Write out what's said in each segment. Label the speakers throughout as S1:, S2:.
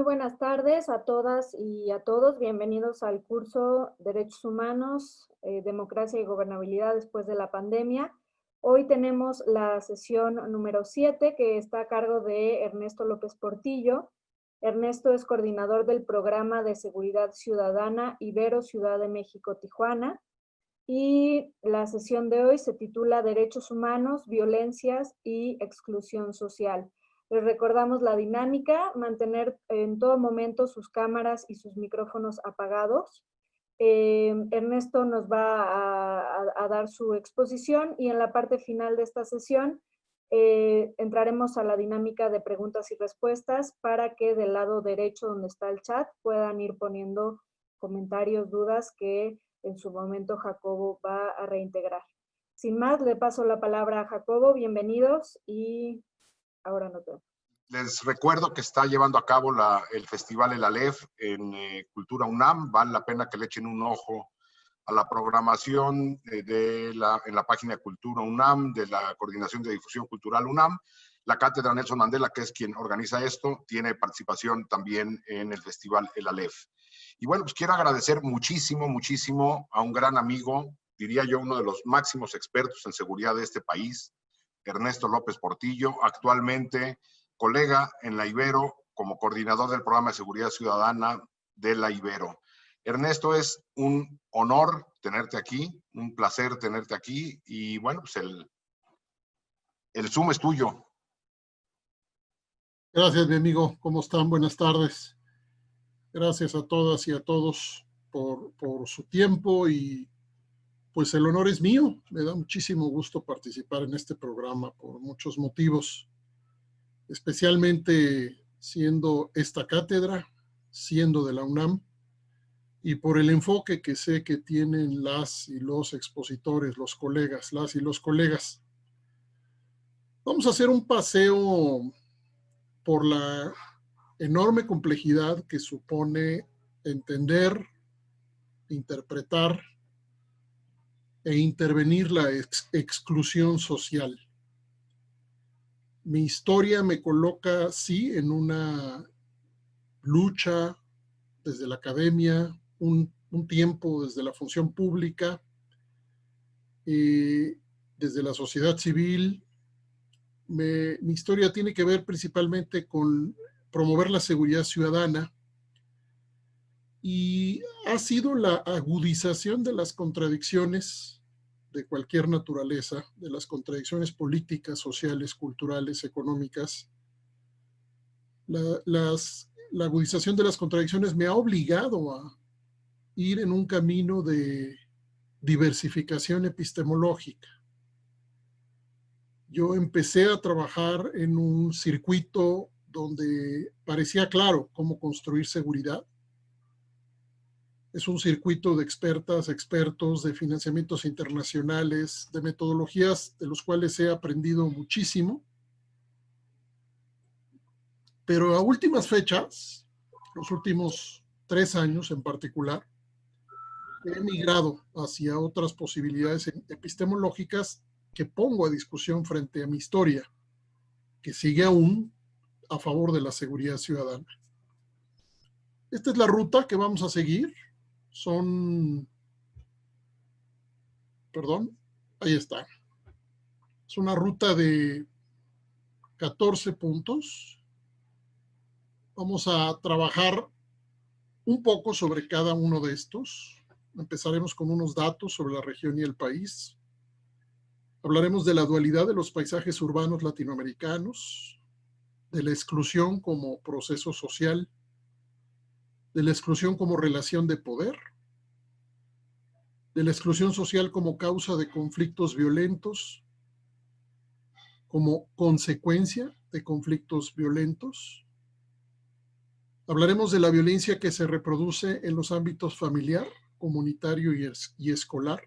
S1: buenas tardes a todas y a todos. Bienvenidos al curso Derechos Humanos, Democracia y Gobernabilidad después de la pandemia. Hoy tenemos la sesión número 7 que está a cargo de Ernesto López Portillo. Ernesto es coordinador del Programa de Seguridad Ciudadana Ibero Ciudad de México Tijuana. Y la sesión de hoy se titula Derechos Humanos, Violencias y Exclusión Social. Les recordamos la dinámica: mantener en todo momento sus cámaras y sus micrófonos apagados. Ernesto nos va a dar su exposición y en la parte final de esta sesión entraremos a la dinámica de preguntas y respuestas para que del lado derecho, donde está el chat, puedan ir poniendo comentarios, dudas que en su momento Jacobo va a reintegrar. Sin más, le paso la palabra a Jacobo. Bienvenidos y ahora nos vemos.
S2: Les recuerdo que está llevando a cabo el Festival El Aleph en Cultura UNAM. Vale la pena que le echen un ojo a la programación en la página de Cultura UNAM, de la Coordinación de Difusión Cultural UNAM. La Cátedra Nelson Mandela, que es quien organiza esto, tiene participación también en el Festival El Aleph. Y bueno, pues quiero agradecer muchísimo a un gran amigo, diría yo uno de los máximos expertos en seguridad de este país, Ernesto López Portillo, actualmente colega en la Ibero como coordinador del Programa de Seguridad Ciudadana de la Ibero. Ernesto, es un honor tenerte aquí, un placer tenerte aquí y bueno, pues el Zoom es tuyo.
S3: Gracias, mi amigo. ¿Cómo están? Buenas tardes. Gracias a todas y a todos por su tiempo y pues el honor es mío. Me da muchísimo gusto participar en este programa por muchos motivos, especialmente siendo esta cátedra, siendo de la UNAM y por el enfoque que sé que tienen las y los expositores, los colegas, las y los colegas. Vamos a hacer un paseo por la enorme complejidad que supone entender, interpretar e intervenir la exclusión social. Mi historia me coloca, sí, en una lucha desde la academia, un tiempo desde la función pública, desde la sociedad civil. Mi historia tiene que ver principalmente con promover la seguridad ciudadana y ha sido la agudización de las contradicciones de cualquier naturaleza, de las contradicciones políticas, sociales, culturales, económicas. La agudización de las contradicciones me ha obligado a ir en un camino de diversificación epistemológica. Yo empecé a trabajar en un circuito donde parecía claro cómo construir seguridad. Es un circuito de expertas, expertos, de financiamientos internacionales, de metodologías de los cuales he aprendido muchísimo. Pero a últimas fechas, los últimos 3 años en particular, he migrado hacia otras posibilidades epistemológicas que pongo a discusión frente a mi historia, que sigue aún a favor de la seguridad ciudadana. Esta es la ruta que vamos a seguir. Ahí está. Es una ruta de 14 puntos. Vamos a trabajar un poco sobre cada uno de estos. Empezaremos con unos datos sobre la región y el país. Hablaremos de la dualidad de los paisajes urbanos latinoamericanos, de la exclusión como proceso social, de la exclusión como relación de poder, de la exclusión social como causa de conflictos violentos, como consecuencia de conflictos violentos. Hablaremos de la violencia que se reproduce en los ámbitos familiar, comunitario y escolar.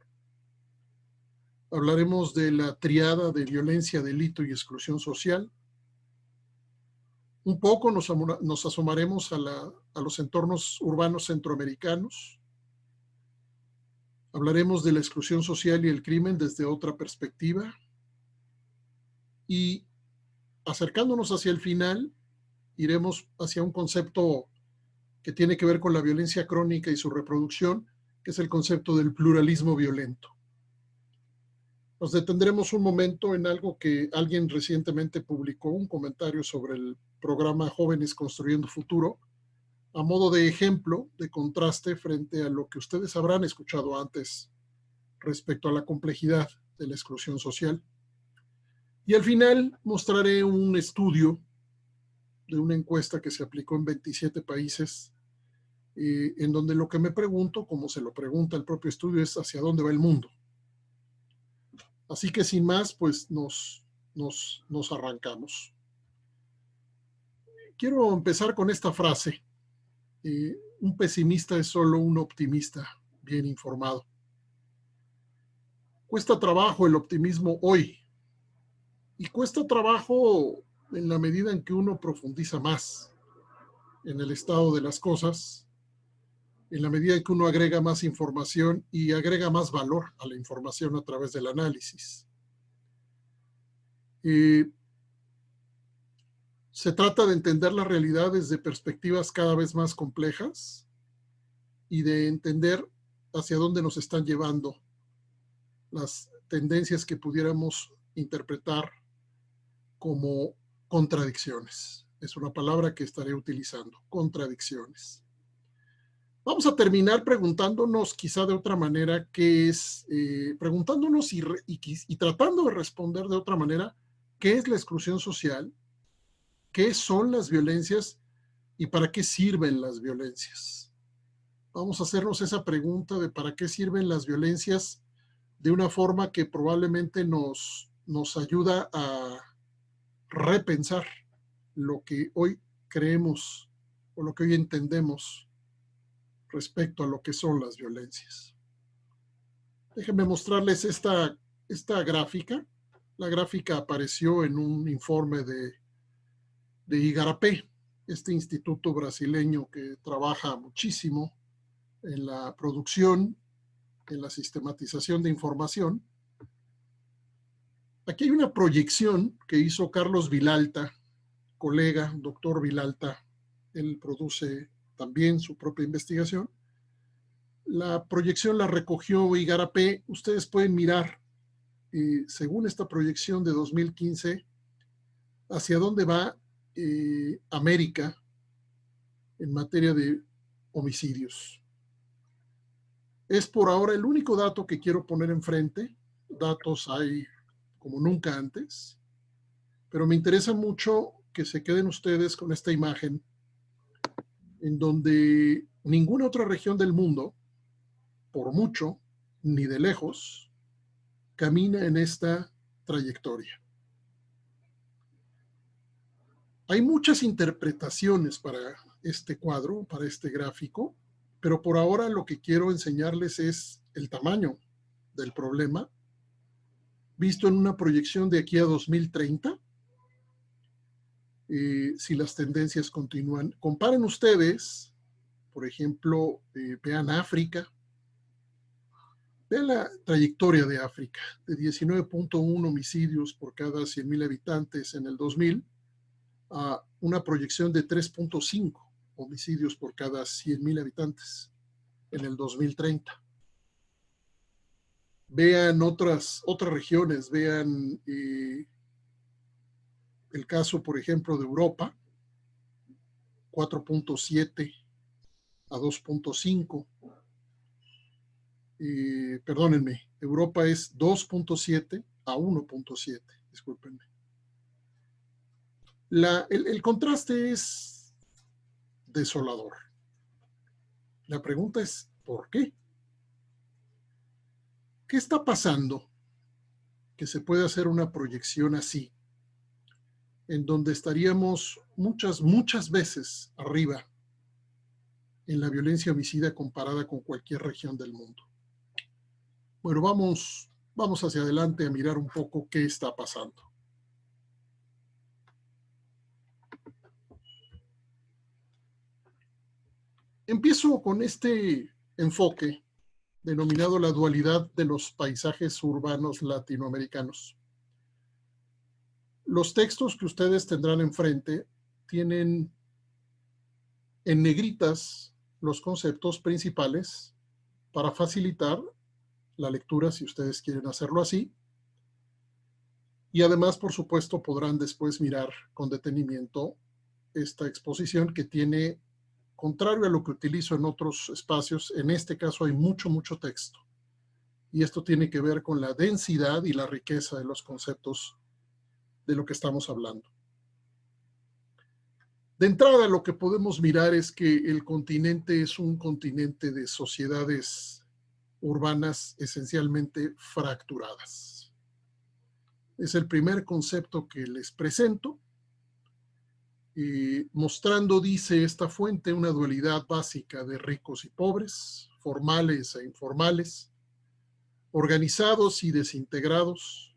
S3: Hablaremos de la triada de violencia, delito y exclusión social. Un poco nos asomaremos a los entornos urbanos centroamericanos. Hablaremos de la exclusión social y el crimen desde otra perspectiva. Y acercándonos hacia el final, iremos hacia un concepto que tiene que ver con la violencia crónica y su reproducción, que es el concepto del pluralismo violento. Nos detendremos un momento en algo que alguien recientemente publicó, un comentario sobre el programa Jóvenes Construyendo Futuro, a modo de ejemplo, de contraste frente a lo que ustedes habrán escuchado antes respecto a la complejidad de la exclusión social. Y al final mostraré un estudio de una encuesta que se aplicó en 27 países, en donde lo que me pregunto, como se lo pregunta el propio estudio, es hacia dónde va el mundo. Así que sin más, pues nos arrancamos. Quiero empezar con esta frase. Un pesimista es solo un optimista bien informado. Cuesta trabajo el optimismo hoy, y cuesta trabajo en la medida en que uno profundiza más en el estado de las cosas, en la medida en que uno agrega más información y agrega más valor a la información a través del análisis. Se trata de entender la realidad desde perspectivas cada vez más complejas y de entender hacia dónde nos están llevando las tendencias que pudiéramos interpretar como contradicciones. Es una palabra que estaré utilizando, contradicciones. Vamos a terminar preguntándonos quizá de otra manera qué es, preguntándonos y tratando de responder de otra manera qué es la exclusión social, qué son las violencias y para qué sirven las violencias. Vamos a hacernos esa pregunta de para qué sirven las violencias de una forma que probablemente nos ayuda a repensar lo que hoy creemos o lo que hoy entendemos respecto a lo que son las violencias. Déjenme mostrarles esta gráfica. La gráfica apareció en un informe de Igarapé, este instituto brasileño que trabaja muchísimo en la producción, en la sistematización de información. Aquí hay una proyección que hizo Carlos Vilalta, colega, doctor Vilalta. Él produce también su propia investigación. La proyección la recogió Igarapé. Ustedes pueden mirar, según esta proyección de 2015, hacia dónde va América en materia de homicidios. Es por ahora el único dato que quiero poner enfrente. Datos hay como nunca antes, pero me interesa mucho que se queden ustedes con esta imagen en donde ninguna otra región del mundo, por mucho, ni de lejos, camina en esta trayectoria. Hay muchas interpretaciones para este cuadro, para este gráfico, pero por ahora lo que quiero enseñarles es el tamaño del problema, visto en una proyección de aquí a 2030, si las tendencias continúan. Comparen ustedes, por ejemplo, vean África, vean la trayectoria de África, de 19.1 homicidios por cada 100,000 habitantes en el 2000, a una proyección de 3.5 homicidios por cada 100,000 habitantes en el 2030. Vean otras regiones, vean el caso, por ejemplo, de Europa, 4.7 a 2.5. Perdónenme, Europa es 2.7 a 1.7, discúlpenme. El contraste es desolador. La pregunta es, ¿por qué? ¿Qué está pasando que se puede hacer una proyección así, en donde estaríamos muchas veces arriba en la violencia homicida comparada con cualquier región del mundo? Bueno, vamos hacia adelante a mirar un poco qué está pasando. Empiezo con este enfoque denominado la dualidad de los paisajes urbanos latinoamericanos. Los textos que ustedes tendrán enfrente tienen en negritas los conceptos principales para facilitar la lectura, si ustedes quieren hacerlo así. Y además, por supuesto, podrán después mirar con detenimiento esta exposición que tiene, contrario a lo que utilizo en otros espacios, en este caso hay mucho texto. Y esto tiene que ver con la densidad y la riqueza de los conceptos de lo que estamos hablando. De entrada, lo que podemos mirar es que el continente es un continente de sociedades urbanas esencialmente fracturadas. Es el primer concepto que les presento, mostrando, dice esta fuente, una dualidad básica de ricos y pobres, formales e informales, organizados y desintegrados,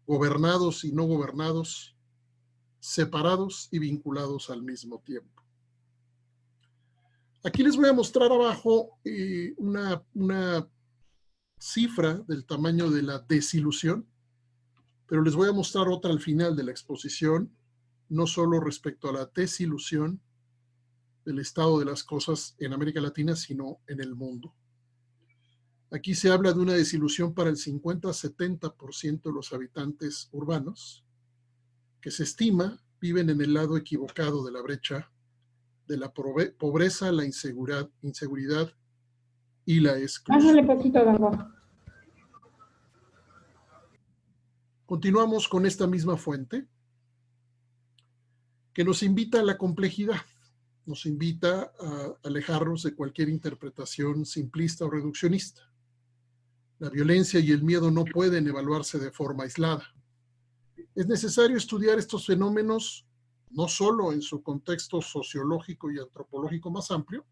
S3: gobernados y no gobernados, separados y vinculados al mismo tiempo. Aquí les voy a mostrar abajo una cifra del tamaño de la desilusión, pero les voy a mostrar otra al final de la exposición, no solo respecto a la desilusión del estado de las cosas en América Latina, sino en el mundo. Aquí se habla de una desilusión para el 50-70% de los habitantes urbanos, que se estima viven en el lado equivocado de la brecha de la pobreza, la inseguridad y la exclusión.
S4: Bájale poquito, Gabo.
S3: Continuamos con esta misma fuente, que nos invita a la complejidad, nos invita a alejarnos de cualquier interpretación simplista o reduccionista. La violencia y el miedo no pueden evaluarse de forma aislada. Es necesario estudiar estos fenómenos no solo en su contexto sociológico y antropológico más amplio,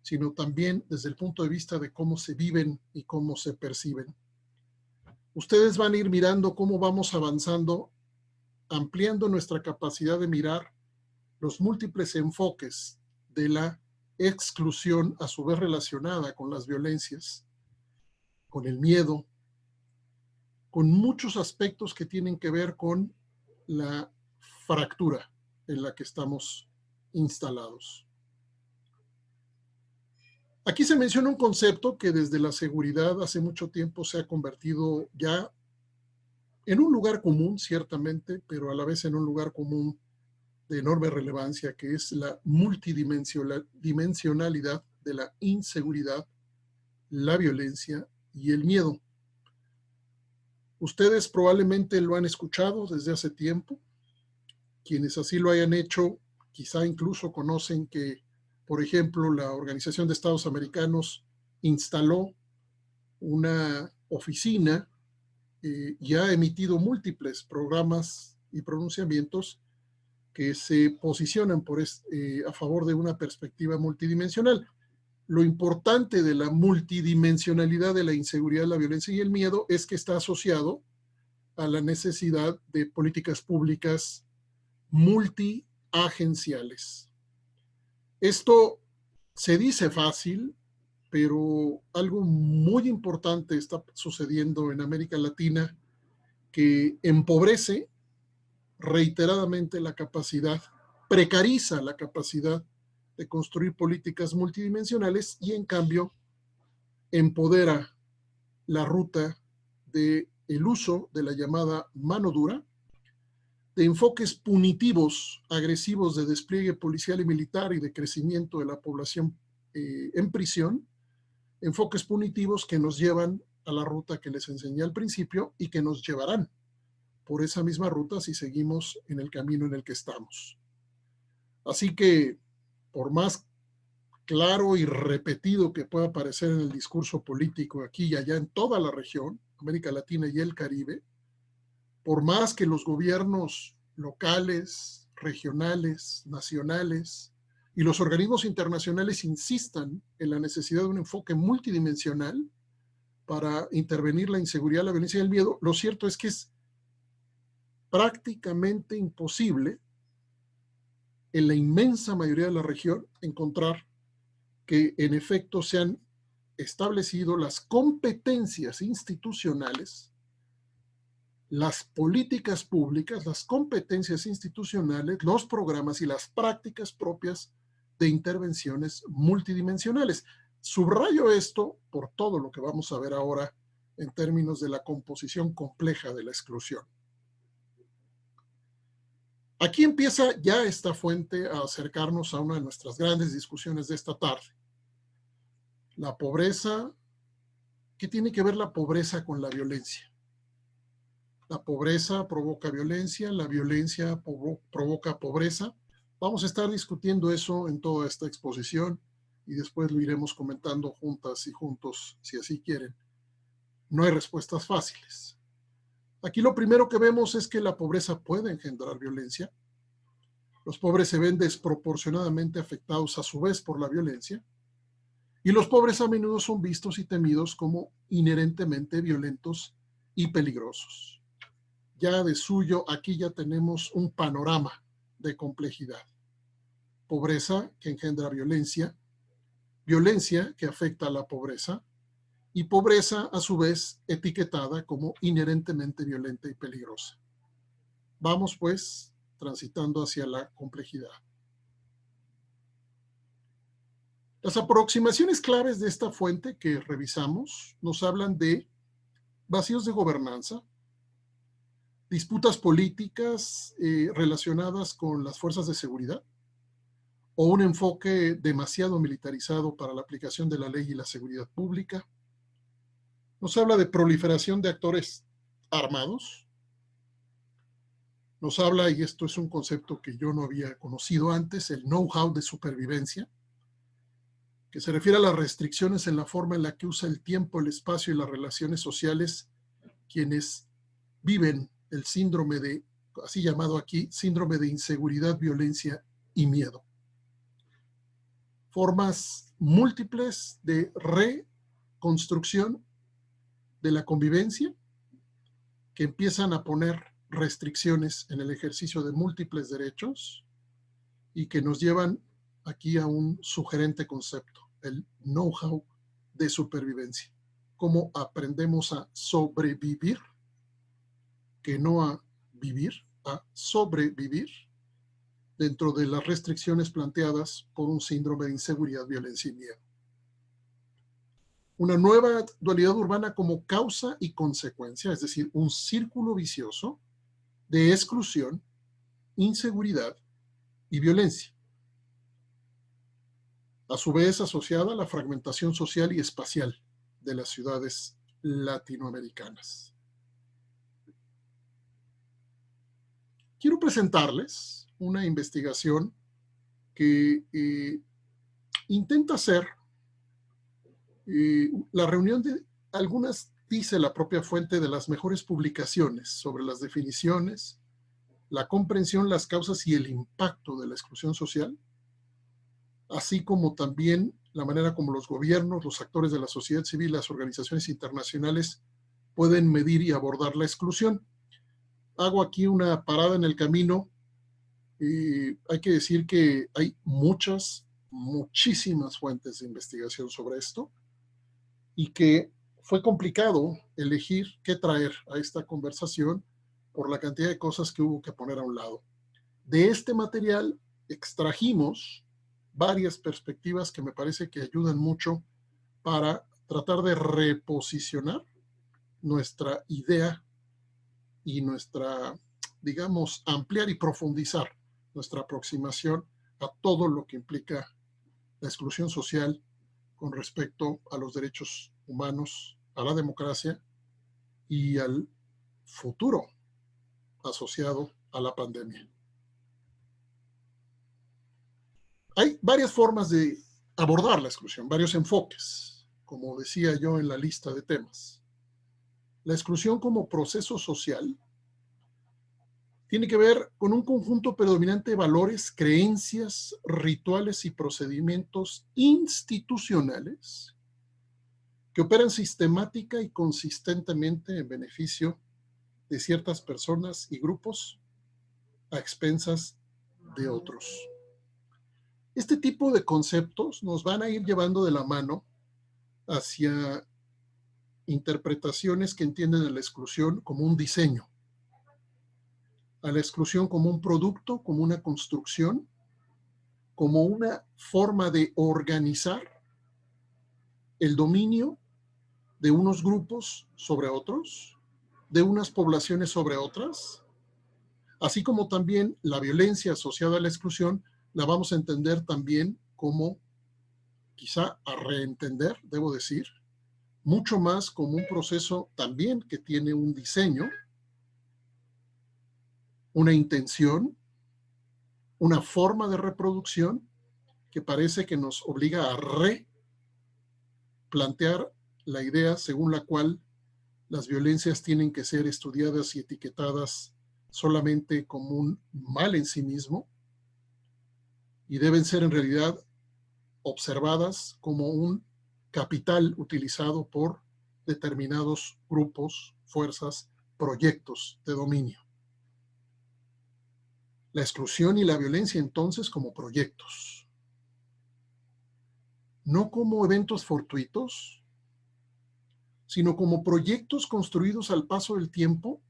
S3: sino también desde el punto de vista de cómo se viven y cómo se perciben. Ustedes van a ir mirando cómo vamos avanzando, ampliando nuestra capacidad de mirar los múltiples enfoques de la exclusión, a su vez relacionada con las violencias, con el miedo, con muchos aspectos que tienen que ver con la fractura en la que estamos instalados. Aquí se menciona un concepto que desde la seguridad hace mucho tiempo se ha convertido ya en un lugar común, ciertamente, pero a la vez en un lugar común de enorme relevancia, que es la multidimensionalidad de la inseguridad, la violencia y el miedo. Ustedes probablemente lo han escuchado desde hace tiempo. Quienes así lo hayan hecho, quizá incluso conocen que, por ejemplo, la Organización de Estados Americanos instaló una oficina y ha emitido múltiples programas y pronunciamientos que se posicionan a favor de una perspectiva multidimensional. Lo importante de la multidimensionalidad de la inseguridad, la violencia y el miedo es que está asociado a la necesidad de políticas públicas multiagenciales. Esto se dice fácil, pero algo muy importante está sucediendo en América Latina que empobrece reiteradamente la capacidad, precariza la capacidad de construir políticas multidimensionales y en cambio empodera la ruta del uso de la llamada mano dura, de enfoques punitivos, agresivos de despliegue policial y militar y de crecimiento de la población en prisión, enfoques punitivos que nos llevan a la ruta que les enseñé al principio y que nos llevarán por esa misma ruta si seguimos en el camino en el que estamos. Así que, por más claro y repetido que pueda parecer en el discurso político aquí y allá en toda la región, América Latina y el Caribe, por más que los gobiernos locales, regionales, nacionales y los organismos internacionales insistan en la necesidad de un enfoque multidimensional para intervenir la inseguridad, la violencia y el miedo, lo cierto es que es prácticamente imposible en la inmensa mayoría de la región encontrar que en efecto se han establecido las competencias institucionales, las políticas públicas, las competencias institucionales, los programas y las prácticas propias de intervenciones multidimensionales. Subrayo esto por todo lo que vamos a ver ahora en términos de la composición compleja de la exclusión. Aquí empieza ya esta fuente a acercarnos a una de nuestras grandes discusiones de esta tarde. La pobreza, ¿qué tiene que ver la pobreza con la violencia? La pobreza provoca violencia, la violencia provoca pobreza. Vamos a estar discutiendo eso en toda esta exposición y después lo iremos comentando juntas y juntos, si así quieren. No hay respuestas fáciles. Aquí lo primero que vemos es que la pobreza puede engendrar violencia. Los pobres se ven desproporcionadamente afectados a su vez por la violencia. Y los pobres a menudo son vistos y temidos como inherentemente violentos y peligrosos. Ya de suyo, aquí ya tenemos un panorama de complejidad. Pobreza que engendra violencia, violencia que afecta a la pobreza, y pobreza a su vez etiquetada como inherentemente violenta y peligrosa. Vamos pues transitando hacia la complejidad. Las aproximaciones claves de esta fuente que revisamos nos hablan de vacíos de gobernanza, disputas políticas relacionadas con las fuerzas de seguridad, o un enfoque demasiado militarizado para la aplicación de la ley y la seguridad pública. Nos habla de proliferación de actores armados. Nos habla, y esto es un concepto que yo no había conocido antes, el know-how de supervivencia, que se refiere a las restricciones en la forma en la que usa el tiempo, el espacio y las relaciones sociales quienes viven el síndrome de, así llamado aquí, síndrome de inseguridad, violencia y miedo. Formas múltiples de reconstrucción de la convivencia que empiezan a poner restricciones en el ejercicio de múltiples derechos y que nos llevan aquí a un sugerente concepto, el know-how de supervivencia. Cómo aprendemos a sobrevivir, que no a vivir, a sobrevivir dentro de las restricciones planteadas por un síndrome de inseguridad, violencia y miedo. Una nueva dualidad urbana como causa y consecuencia, es decir, un círculo vicioso de exclusión, inseguridad y violencia. A su vez asociada a la fragmentación social y espacial de las ciudades latinoamericanas. Quiero presentarles una investigación que intenta hacer la reunión de algunas, dice la propia fuente, de las mejores publicaciones sobre las definiciones, la comprensión, las causas y el impacto de la exclusión social, así como también la manera como los gobiernos, los actores de la sociedad civil, las organizaciones internacionales pueden medir y abordar la exclusión. Hago aquí una parada en el camino. Hay que decir que hay muchísimas fuentes de investigación sobre esto y que fue complicado elegir qué traer a esta conversación por la cantidad de cosas que hubo que poner a un lado. De este material extrajimos varias perspectivas que me parece que ayudan mucho para tratar de reposicionar nuestra idea y nuestra, digamos, ampliar y profundizar nuestra aproximación a todo lo que implica la exclusión social con respecto a los derechos humanos, a la democracia y al futuro asociado a la pandemia. Hay varias formas de abordar la exclusión, varios enfoques, como decía yo en la lista de temas. La exclusión como proceso social tiene que ver con un conjunto predominante de valores, creencias, rituales y procedimientos institucionales que operan sistemática y consistentemente en beneficio de ciertas personas y grupos a expensas de otros. Este tipo de conceptos nos van a ir llevando de la mano hacia interpretaciones que entienden a la exclusión como un diseño, a la exclusión como un producto, como una construcción, como una forma de organizar el dominio de unos grupos sobre otros, de unas poblaciones sobre otras, así como también la violencia asociada a la exclusión, la vamos a entender también como, quizá a reentender, debo decir, mucho más como un proceso también que tiene un diseño, una intención, una forma de reproducción que parece que nos obliga a replantear la idea según la cual las violencias tienen que ser estudiadas y etiquetadas solamente como un mal en sí mismo y deben ser en realidad observadas como un capital utilizado por determinados grupos, fuerzas, proyectos de dominio. La exclusión y la violencia entonces como proyectos, no como eventos fortuitos, sino como proyectos construidos al paso del tiempo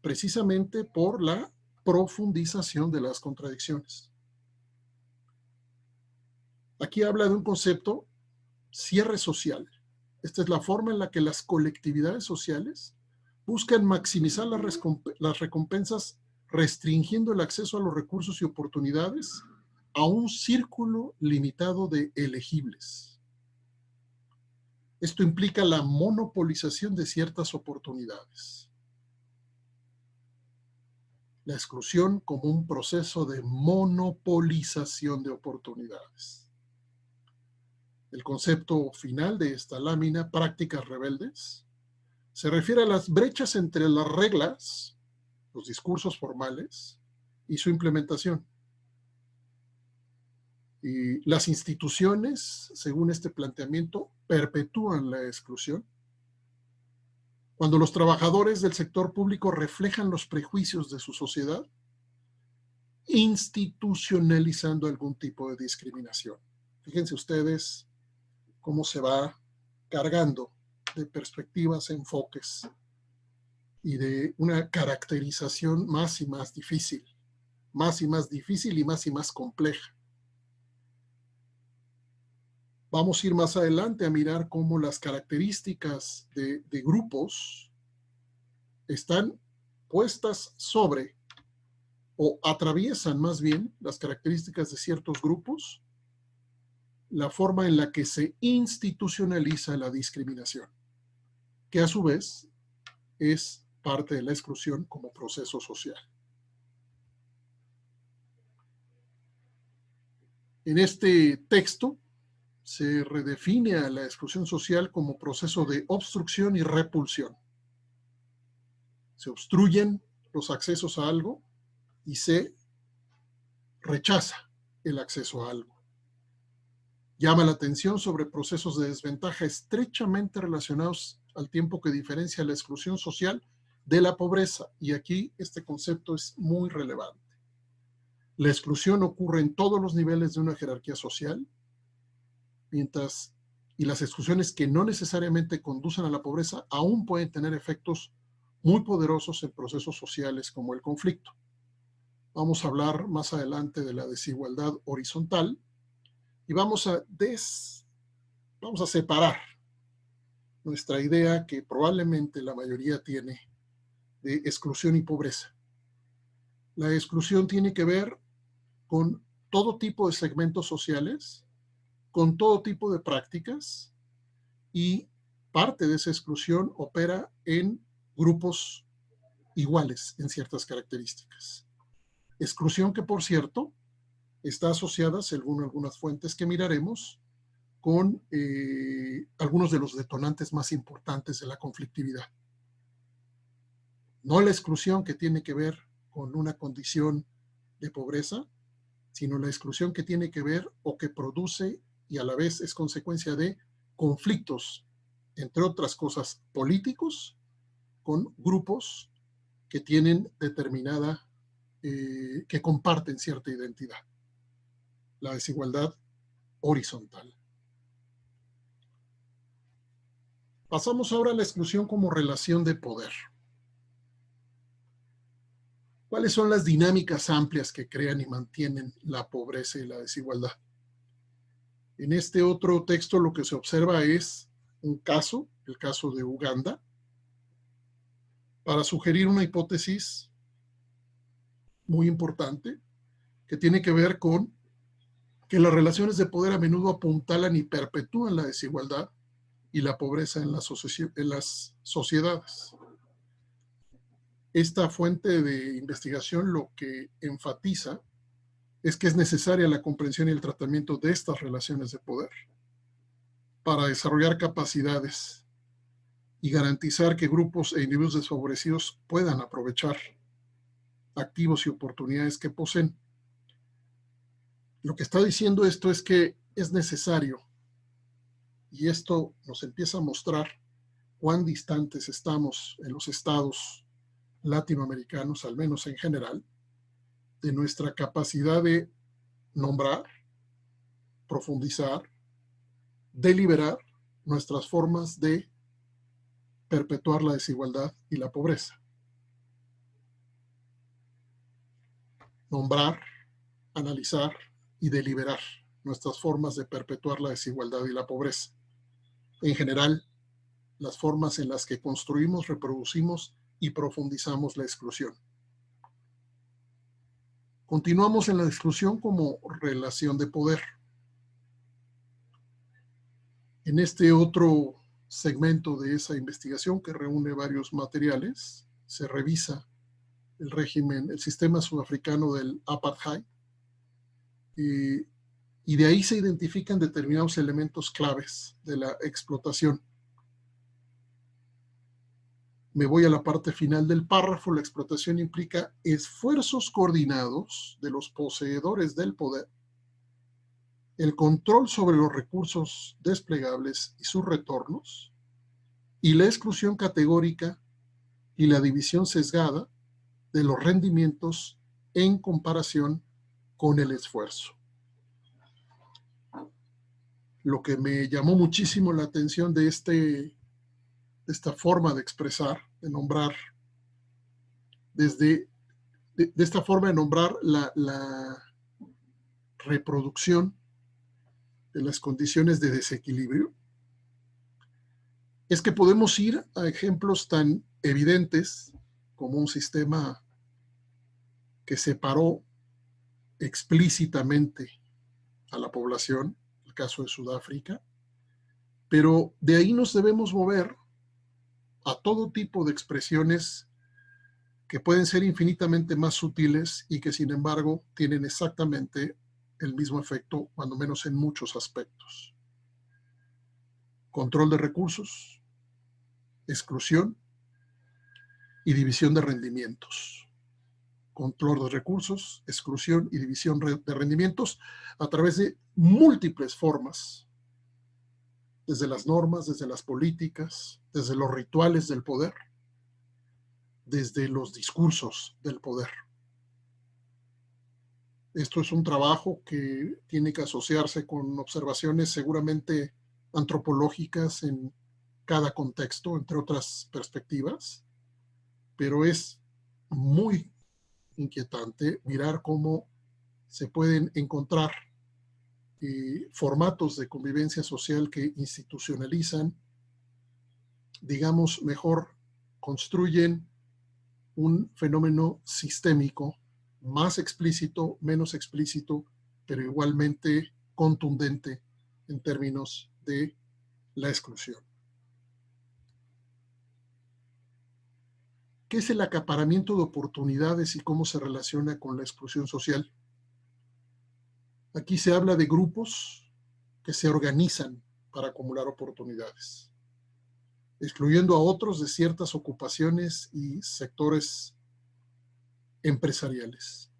S3: precisamente por la profundización de las contradicciones. Aquí habla de un concepto, cierre social. Esta es la forma en la que las colectividades sociales buscan maximizar las recompensas restringiendo el acceso a los recursos y oportunidades a un círculo limitado de elegibles. Esto implica la monopolización de ciertas oportunidades. La exclusión como un proceso de monopolización de oportunidades. El concepto final de esta lámina, prácticas rebeldes, se refiere a las brechas entre las reglas, los discursos formales, y su implementación. Y las instituciones, según este planteamiento, perpetúan la exclusión. Cuando los trabajadores del sector público reflejan los prejuicios de su sociedad, institucionalizando algún tipo de discriminación. Fíjense ustedes cómo se va cargando de perspectivas, enfoques y de una caracterización más y más difícil, más y más difícil y más compleja. Vamos a ir más adelante a mirar cómo las características de grupos están puestas sobre o atraviesan más bien las características de ciertos grupos, la forma en la que se institucionaliza la discriminación, que a su vez es parte de la exclusión como proceso social. En este texto se redefine a la exclusión social como proceso de obstrucción y repulsión. Se obstruyen los accesos a algo y se rechaza el acceso a algo. Llama la atención sobre procesos de desventaja estrechamente relacionados al tiempo que diferencia la exclusión social de la pobreza. Y aquí este concepto es muy relevante. La exclusión ocurre en todos los niveles de una jerarquía social, y las exclusiones que no necesariamente conducen a la pobreza aún pueden tener efectos muy poderosos en procesos sociales como el conflicto. Vamos a hablar más adelante de la desigualdad horizontal y vamos a separar nuestra idea que probablemente la mayoría tiene de exclusión y pobreza. La exclusión tiene que ver con todo tipo de segmentos sociales, con todo tipo de prácticas, y parte de esa exclusión opera en grupos iguales en ciertas características. Exclusión que, por cierto, está asociada, según algunas fuentes que miraremos, con algunos de los detonantes más importantes de la conflictividad. No la exclusión que tiene que ver con una condición de pobreza, sino la exclusión que tiene que ver o que produce y a la vez es consecuencia de conflictos, entre otras cosas políticos, con grupos que tienen que comparten cierta identidad. La desigualdad horizontal. Pasamos ahora a la exclusión como relación de poder. ¿Cuáles son las dinámicas amplias que crean y mantienen la pobreza y la desigualdad? En este otro texto lo que se observa es un caso, el caso de Uganda, para sugerir una hipótesis muy importante que tiene que ver con que las relaciones de poder a menudo apuntalan y perpetúan la desigualdad y la pobreza en las sociedades. Esta fuente de investigación lo que enfatiza es que es necesaria la comprensión y el tratamiento de estas relaciones de poder para desarrollar capacidades y garantizar que grupos e individuos desfavorecidos puedan aprovechar activos y oportunidades que poseen. Lo que está diciendo esto es que es necesario, y esto nos empieza a mostrar cuán distantes estamos en los estados latinoamericanos, al menos en general, de nuestra capacidad de nombrar, profundizar, deliberar nuestras formas de perpetuar la desigualdad y la pobreza. Nombrar, analizar y deliberar nuestras formas de perpetuar la desigualdad y la pobreza. En general, las formas en las que construimos, reproducimos y profundizamos la exclusión. Continuamos en la exclusión como relación de poder. En este otro segmento de esa investigación, que reúne varios materiales, se revisa el régimen, el sistema sudafricano del apartheid, y de ahí se identifican determinados elementos claves de la explotación. Me voy a la parte final del párrafo. La explotación implica esfuerzos coordinados de los poseedores del poder, el control sobre los recursos desplegables y sus retornos, y la exclusión categórica y la división sesgada de los rendimientos en comparación con el esfuerzo. Lo que me llamó muchísimo la atención de esta forma de expresar, de nombrar, de esta forma de nombrar la reproducción de las condiciones de desequilibrio, es que podemos ir a ejemplos tan evidentes como un sistema que separó explícitamente a la población, el caso de Sudáfrica, pero de ahí nos debemos mover a todo tipo de expresiones que pueden ser infinitamente más sutiles y que sin embargo tienen exactamente el mismo efecto, cuando menos en muchos aspectos. Control de recursos, exclusión y división de rendimientos. Control de recursos, exclusión y división de rendimientos a través de múltiples formas, desde las normas, desde las políticas, desde los rituales del poder, desde los discursos del poder. Esto es un trabajo que tiene que asociarse con observaciones seguramente antropológicas en cada contexto, entre otras perspectivas, pero es muy inquietante mirar cómo se pueden encontrar formatos de convivencia social que institucionalizan, digamos, mejor, construyen un fenómeno sistémico, más explícito, menos explícito, pero igualmente contundente en términos de la exclusión. ¿Qué es el acaparamiento de oportunidades y cómo se relaciona con la exclusión social? Aquí se habla de grupos que se organizan para acumular oportunidades, excluyendo a otros de ciertas ocupaciones y sectores empresariales.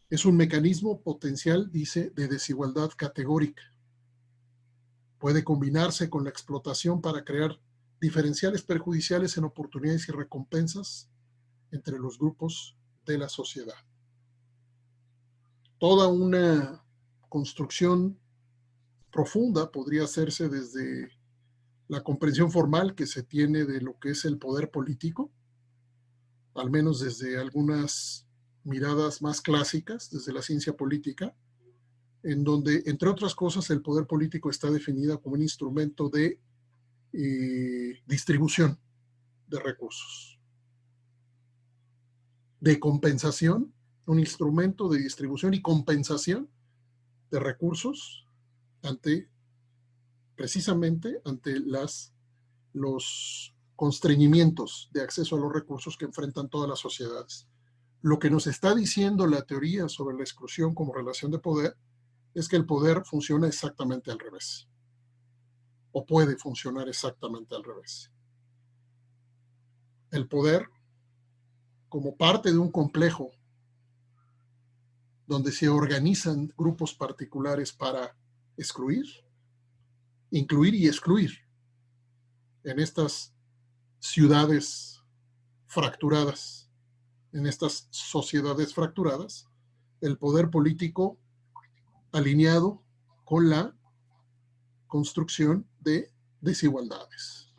S3: Es un mecanismo potencial, dice, de desigualdad categórica. Puede combinarse con la explotación para crear diferenciales perjudiciales en oportunidades y recompensas entre los grupos de la sociedad. Toda una construcción profunda podría hacerse desde la comprensión formal que se tiene de lo que es el poder político, al menos desde algunas miradas más clásicas, desde la ciencia política, en donde, entre otras cosas, el poder político está definido como un instrumento de distribución de recursos, de compensación, un instrumento de distribución y compensación de recursos precisamente ante los constreñimientos de acceso a los recursos que enfrentan todas las sociedades. Lo que nos está diciendo la teoría sobre la exclusión como relación de poder es que el poder funciona exactamente al revés, o puede funcionar exactamente al revés. El poder, como parte de un complejo donde se organizan grupos particulares para excluir, incluir y excluir en estas ciudades fracturadas, en estas sociedades fracturadas, el poder político alineado con la construcción de desigualdades,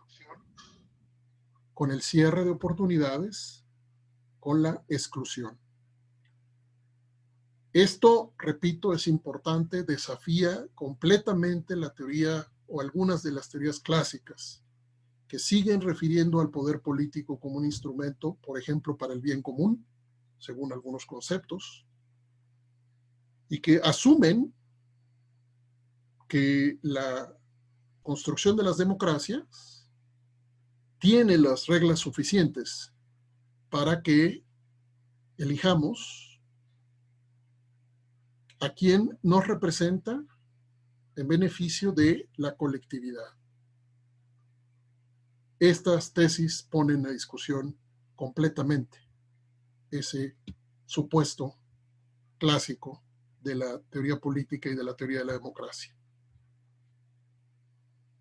S3: con el cierre de oportunidades, con la exclusión. Esto, repito, es importante, desafía completamente la teoría o algunas de las teorías clásicas que siguen refiriendo al poder político como un instrumento, por ejemplo, para el bien común, según algunos conceptos, y que asumen que la construcción de las democracias tiene las reglas suficientes para que elijamos a quien nos representa en beneficio de la colectividad. Estas tesis ponen a discusión completamente ese supuesto clásico de la teoría política y de la teoría de la democracia.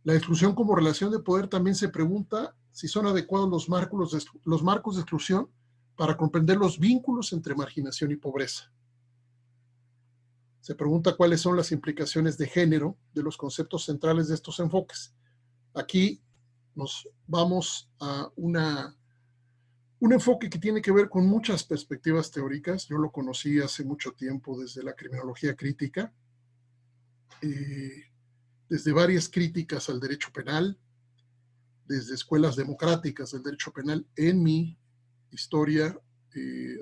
S3: La exclusión como relación de poder también se pregunta si son adecuados los marcos de exclusión para comprender los vínculos entre marginación y pobreza. Se pregunta cuáles son las implicaciones de género de los conceptos centrales de estos enfoques. Aquí nos vamos a un enfoque que tiene que ver con muchas perspectivas teóricas. Yo lo conocí hace mucho tiempo desde la criminología crítica, desde varias críticas al derecho penal, desde escuelas democráticas del derecho penal en mi historia,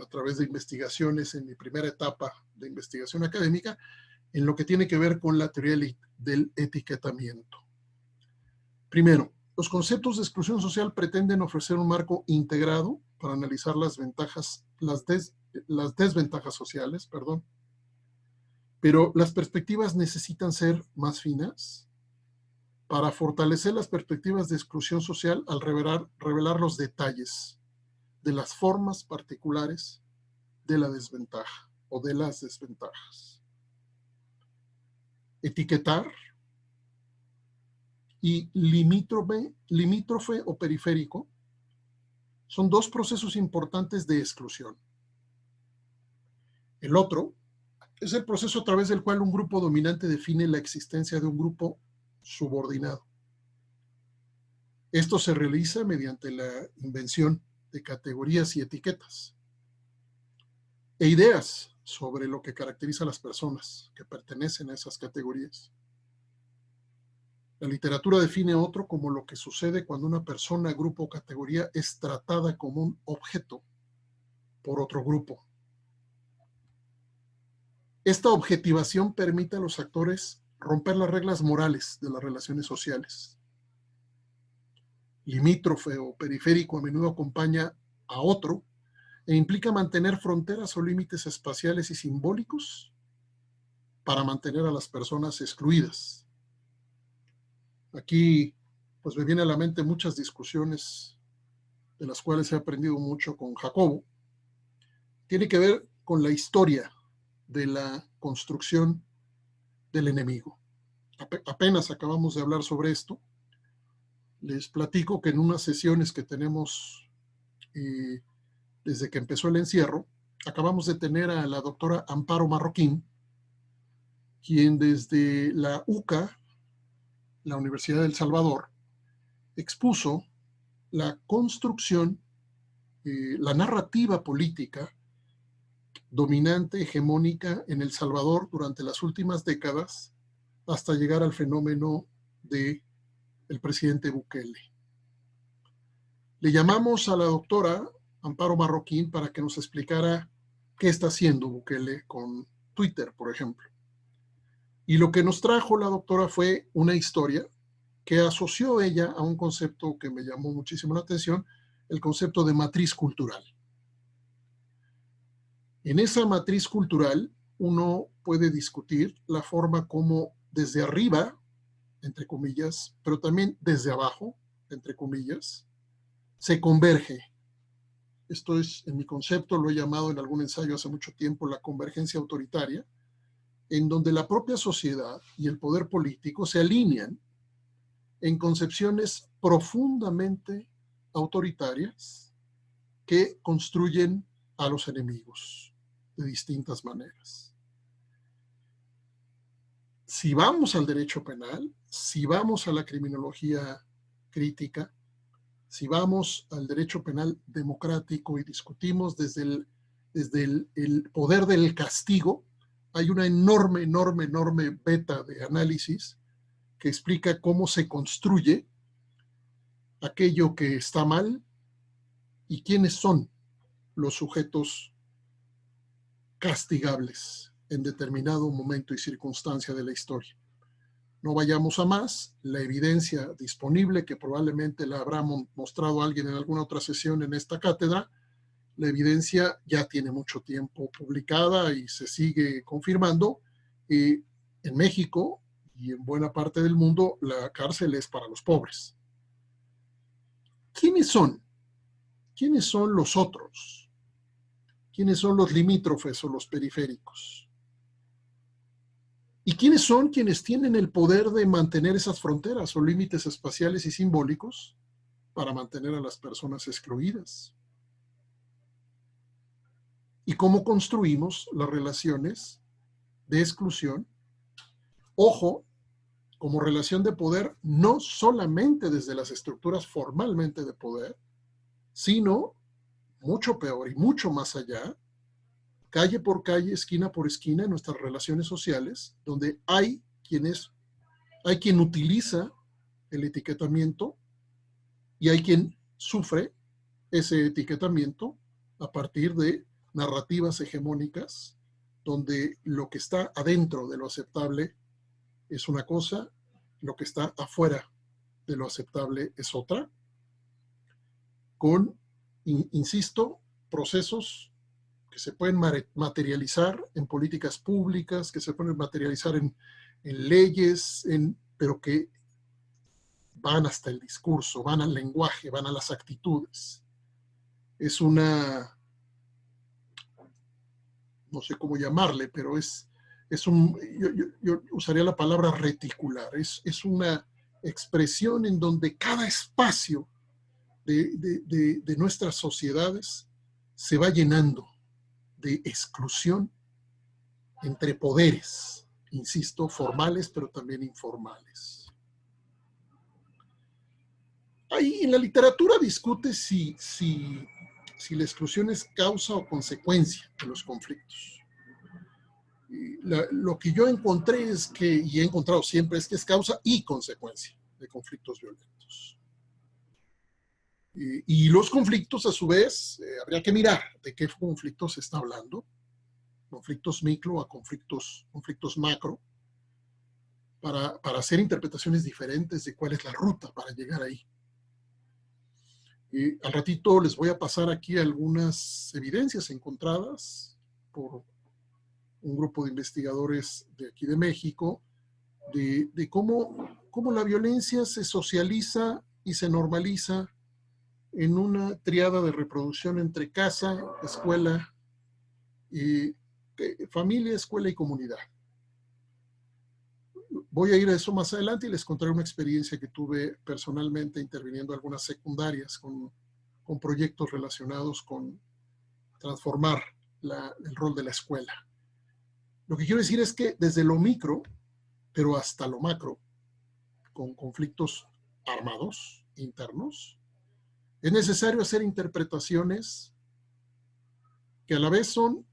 S3: a través de investigaciones en mi primera etapa de investigación académica, en lo que tiene que ver con la teoría del etiquetamiento. Primero, los conceptos de exclusión social pretenden ofrecer un marco integrado para analizar las desventajas sociales, pero las perspectivas necesitan ser más finas para fortalecer las perspectivas de exclusión social al revelar los detalles de las formas particulares de la desventaja o de las desventajas. Etiquetar y limítrofe o periférico son dos procesos importantes de exclusión. El otro es el proceso a través del cual un grupo dominante define la existencia de un grupo subordinado. Esto se realiza mediante la invención de categorías y etiquetas e ideas sobre lo que caracteriza a las personas que pertenecen a esas categorías. La literatura define otro como lo que sucede cuando una persona, grupo o categoría es tratada como un objeto por otro grupo. Esta objetivación permite a los actores romper las reglas morales de las relaciones sociales. Limítrofe o periférico a menudo acompaña a otro e implica mantener fronteras o límites espaciales y simbólicos para mantener a las personas excluidas. Aquí pues me viene a la mente muchas discusiones de las cuales he aprendido mucho con Jacobo. Tiene que ver con la historia de la construcción del enemigo. Apenas acabamos de hablar sobre esto. Les platico que en unas sesiones que tenemos desde que empezó el encierro, acabamos de tener a la doctora Amparo Marroquín, quien desde la UCA, la Universidad de El Salvador, expuso la construcción la narrativa política dominante, hegemónica en El Salvador durante las últimas décadas hasta llegar al fenómeno del presidente Bukele. Le llamamos a la doctora Amparo Marroquín para que nos explicara qué está haciendo Bukele con Twitter, por ejemplo. Y lo que nos trajo la doctora fue una historia que asoció ella a un concepto que me llamó muchísimo la atención, el concepto de matriz cultural. En esa matriz cultural uno puede discutir la forma como desde arriba, entre comillas, pero también desde abajo, entre comillas, se converge. Esto es, en mi concepto, lo he llamado en algún ensayo hace mucho tiempo, la convergencia autoritaria, en donde la propia sociedad y el poder político se alinean en concepciones profundamente autoritarias que construyen a los enemigos de distintas maneras. Si vamos al derecho penal, si vamos a la criminología crítica, si vamos al derecho penal democrático y discutimos desde el poder del castigo, hay una enorme beta de análisis que explica cómo se construye aquello que está mal y quiénes son los sujetos castigables en determinado momento y circunstancia de la historia. No vayamos a más, la evidencia disponible, que probablemente la habrá mostrado alguien en alguna otra sesión en esta cátedra, la evidencia ya tiene mucho tiempo publicada y se sigue confirmando. En México y en buena parte del mundo, la cárcel es para los pobres. ¿Quiénes son? ¿Quiénes son los otros? ¿Quiénes son los limítrofes o los periféricos? ¿Y quiénes son quienes tienen el poder de mantener esas fronteras o límites espaciales y simbólicos para mantener a las personas excluidas? ¿Y cómo construimos las relaciones de exclusión? Ojo, como relación de poder, no solamente desde las estructuras formalmente de poder, sino, mucho peor y mucho más allá, calle por calle, esquina por esquina, en nuestras relaciones sociales, donde hay quien utiliza el etiquetamiento y hay quien sufre ese etiquetamiento a partir de narrativas hegemónicas, donde lo que está adentro de lo aceptable es una cosa, lo que está afuera de lo aceptable es otra, con, insisto, procesos que se pueden materializar en políticas públicas, que se pueden materializar en leyes, pero que van hasta el discurso, van al lenguaje, van a las actitudes. Es una, no sé cómo llamarle, pero yo usaría la palabra reticular. Es una expresión en donde cada espacio de nuestras sociedades se va llenando de exclusión entre poderes, insisto, formales, pero también informales. Ahí en la literatura discute si la exclusión es causa o consecuencia de los conflictos. Lo que yo encontré y he encontrado siempre, es que es causa y consecuencia de conflictos violentos. Y los conflictos, a su vez, habría que mirar de qué conflictos se está hablando, conflictos micro a conflictos macro, para hacer interpretaciones diferentes de cuál es la ruta para llegar ahí. Al ratito les voy a pasar aquí algunas evidencias encontradas por un grupo de investigadores de aquí de México, de cómo la violencia se socializa y se normaliza en una triada de reproducción entre casa, escuela, familia, escuela y comunidad. Voy a ir a eso más adelante y les contaré una experiencia que tuve personalmente interviniendo en algunas secundarias con proyectos relacionados con transformar el rol de la escuela. Lo que quiero decir es que desde lo micro, pero hasta lo macro, con conflictos armados internos, Es necesario hacer interpretaciones que a la vez son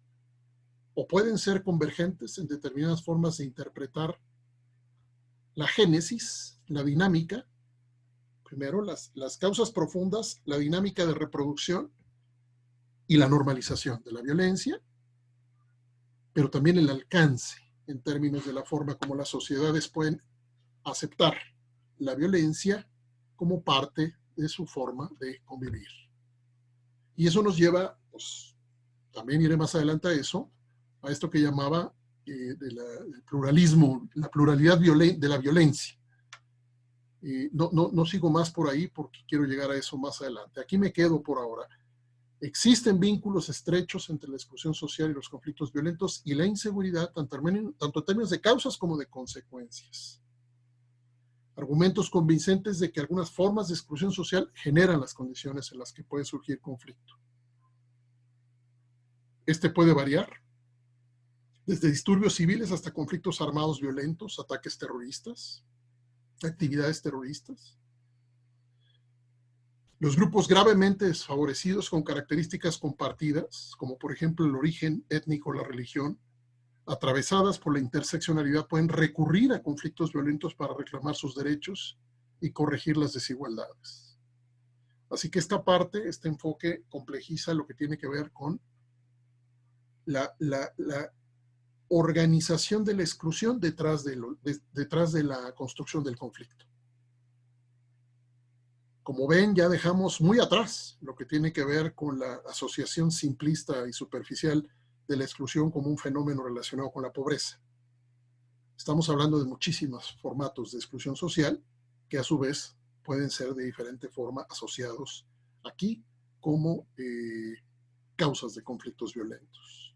S3: o pueden ser convergentes en determinadas formas de interpretar la génesis, la dinámica, primero las causas profundas, la dinámica de reproducción y la normalización de la violencia, pero también el alcance en términos de la forma como las sociedades pueden aceptar la violencia como parte de su forma de convivir. Y eso nos lleva, pues, también iré más adelante a eso, a esto que llamaba el pluralismo, la pluralidad de la violencia. No sigo más por ahí porque quiero llegar a eso más adelante. Aquí me quedo por ahora. Existen vínculos estrechos entre la exclusión social y los conflictos violentos y la inseguridad, tanto en términos de causas como de consecuencias. Argumentos convincentes de que algunas formas de exclusión social generan las condiciones en las que puede surgir conflicto. Este puede variar desde disturbios civiles hasta conflictos armados violentos, ataques terroristas, actividades terroristas. Los grupos gravemente desfavorecidos con características compartidas, como por ejemplo el origen étnico o la religión, atravesadas por la interseccionalidad, pueden recurrir a conflictos violentos para reclamar sus derechos y corregir las desigualdades. Así que esta parte, este enfoque complejiza lo que tiene que ver con la organización de la exclusión detrás de la construcción del conflicto. Como ven, ya dejamos muy atrás lo que tiene que ver con la asociación simplista y superficial de la exclusión como un fenómeno relacionado con la pobreza. Estamos hablando de muchísimos formatos de exclusión social que a su vez pueden ser de diferente forma asociados aquí como causas de conflictos violentos.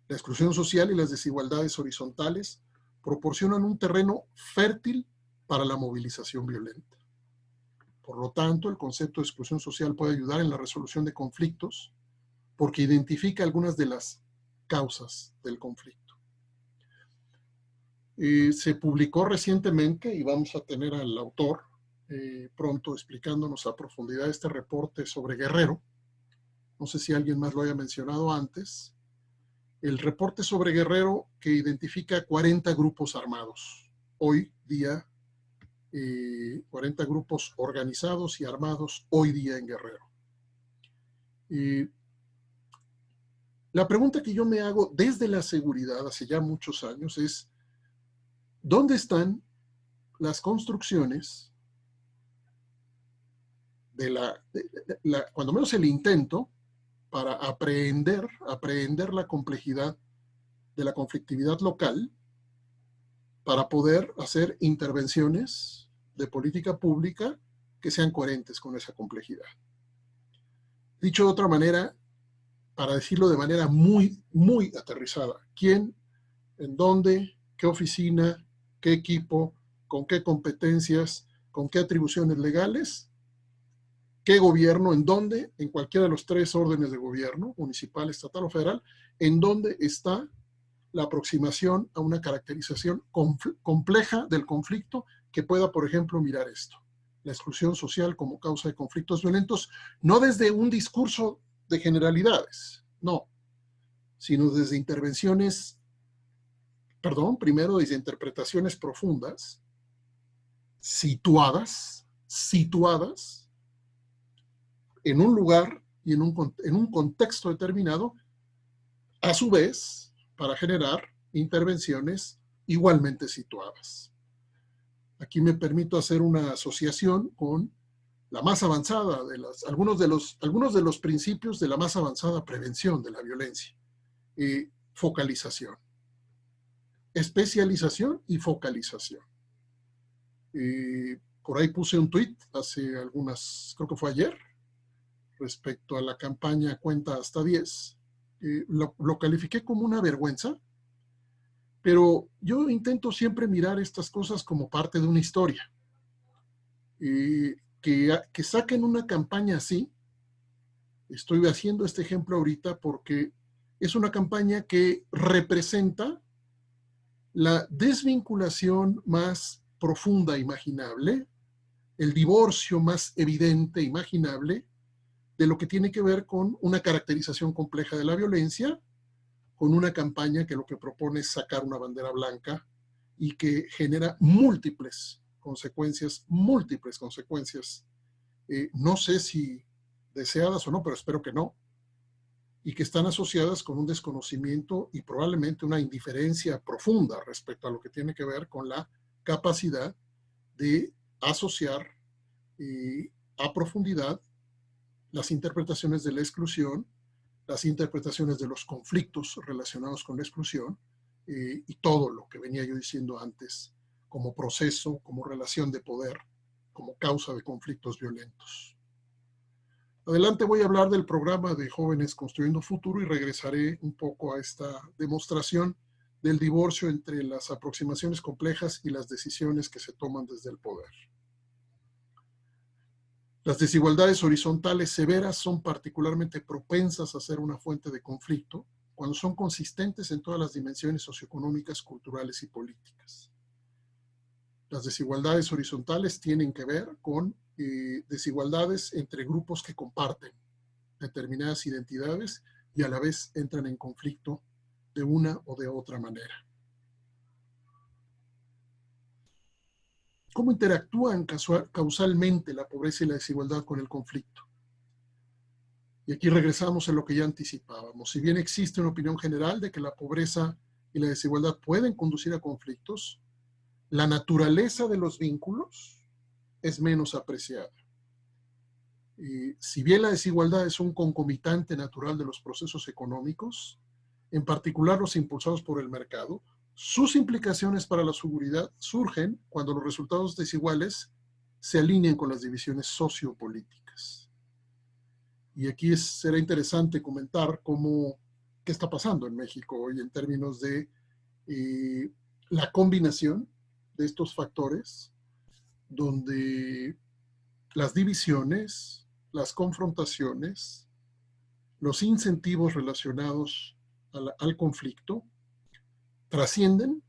S3: La exclusión social y las desigualdades horizontales proporcionan un terreno fértil para la movilización violenta. Por lo tanto, el concepto de exclusión social puede ayudar en la resolución de conflictos porque identifica algunas de las causas del conflicto. Se publicó recientemente, y vamos a tener al autor pronto explicándonos a profundidad este reporte sobre Guerrero. No sé si alguien más lo haya mencionado antes. El reporte sobre Guerrero que identifica 40 grupos armados. Hoy día, 40 grupos organizados y armados hoy día en Guerrero. La pregunta que yo me hago desde la seguridad hace ya muchos años es, ¿dónde están las construcciones cuando menos el intento para aprehender la complejidad de la conflictividad local para poder hacer intervenciones de política pública que sean coherentes con esa complejidad? Dicho de otra manera, para decirlo de manera muy, muy aterrizada, ¿quién, en dónde, qué oficina, qué equipo, con qué competencias, con qué atribuciones legales, qué gobierno, en dónde, en cualquiera de los 3 órdenes de gobierno, municipal, estatal o federal, en dónde está la aproximación a una caracterización compleja del conflicto que pueda, por ejemplo, mirar esto, la exclusión social como causa de conflictos violentos, no desde un discurso de generalidades, no, sino desde primero desde interpretaciones profundas, situadas en un lugar y en un contexto determinado, a su vez, para generar intervenciones igualmente situadas. Aquí me permito hacer una asociación con la más avanzada algunos de los principios de la más avanzada prevención de la violencia. Focalización, especialización y focalización. Por ahí puse un tuit hace creo que fue ayer, respecto a la campaña Cuenta hasta 10. Lo califiqué como una vergüenza, pero yo intento siempre mirar estas cosas como parte de una historia. Que saquen una campaña así, estoy haciendo este ejemplo ahorita porque es una campaña que representa la desvinculación más profunda imaginable el divorcio más evidente, imaginable, de lo que tiene que ver con una caracterización compleja de la violencia, con una campaña que lo que propone es sacar una bandera blanca y que genera múltiples consecuencias, no sé si deseadas o no, pero espero que no, y que están asociadas con un desconocimiento y probablemente una indiferencia profunda respecto a lo que tiene que ver con la capacidad de asociar a profundidad las interpretaciones de la exclusión, las interpretaciones de los conflictos relacionados con la exclusión y todo lo que venía yo diciendo antes como proceso, como relación de poder, como causa de conflictos violentos. Adelante voy a hablar del programa de Jóvenes Construyendo Futuro y regresaré un poco a esta demostración del divorcio entre las aproximaciones complejas y las decisiones que se toman desde el poder. Las desigualdades horizontales severas son particularmente propensas a ser una fuente de conflicto cuando son consistentes en todas las dimensiones socioeconómicas, culturales y políticas. Las desigualdades horizontales tienen que ver con desigualdades entre grupos que comparten determinadas identidades y a la vez entran en conflicto de una o de otra manera. ¿Cómo interactúan causalmente la pobreza y la desigualdad con el conflicto? Y aquí regresamos a lo que ya anticipábamos. Si bien existe una opinión general de que la pobreza y la desigualdad pueden conducir a conflictos, la naturaleza de los vínculos es menos apreciada. Si bien la desigualdad es un concomitante natural de los procesos económicos, en particular los impulsados por el mercado, sus implicaciones para la seguridad surgen cuando los resultados desiguales se alinean con las divisiones sociopolíticas. Y aquí será interesante comentar qué está pasando en México hoy en términos de la combinación de estos factores, donde las divisiones, las confrontaciones, los incentivos relacionados al conflicto trascienden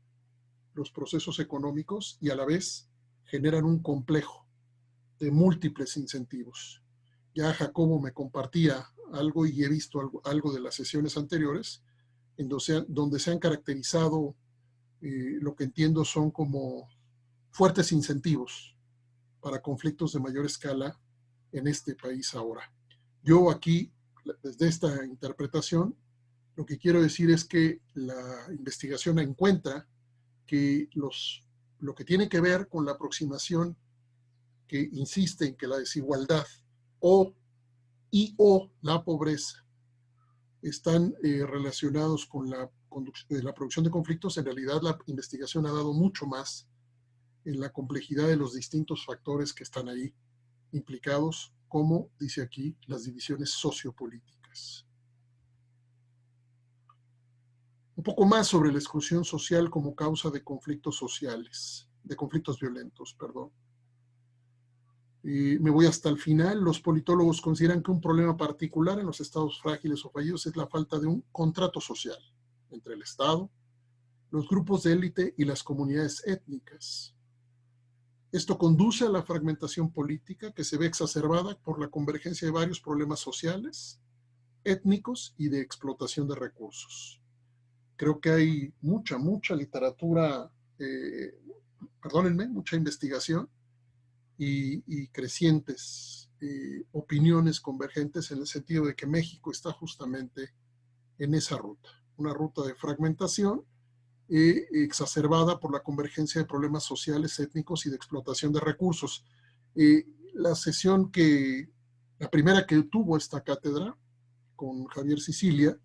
S3: los procesos económicos y a la vez generan un complejo de múltiples incentivos. Ya Jacobo me compartía algo y he visto algo de las sesiones anteriores, en donde se han caracterizado lo que entiendo son como fuertes incentivos para conflictos de mayor escala en este país ahora. Yo aquí, desde esta interpretación, lo que quiero decir es que la investigación encuentra que lo que tiene que ver con la aproximación que insiste en que la desigualdad o la pobreza están relacionados con la producción de conflictos, en realidad la investigación ha dado mucho más en la complejidad de los distintos factores que están ahí implicados, como dice aquí, las divisiones sociopolíticas. Un poco más sobre la exclusión social como causa de conflictos sociales, de conflictos violentos, perdón. Me voy hasta el final. Los politólogos consideran que un problema particular en los estados frágiles o fallidos es la falta de un contrato social entre el Estado, los grupos de élite y las comunidades étnicas. Esto conduce a la fragmentación política que se ve exacerbada por la convergencia de varios problemas sociales, étnicos y de explotación de recursos. Creo que hay mucha literatura, mucha investigación y crecientes opiniones convergentes en el sentido de que México está justamente en esa ruta, una ruta de fragmentación exacerbada por la convergencia de problemas sociales, étnicos y de explotación de recursos. La primera que tuvo esta cátedra con Javier Sicilia,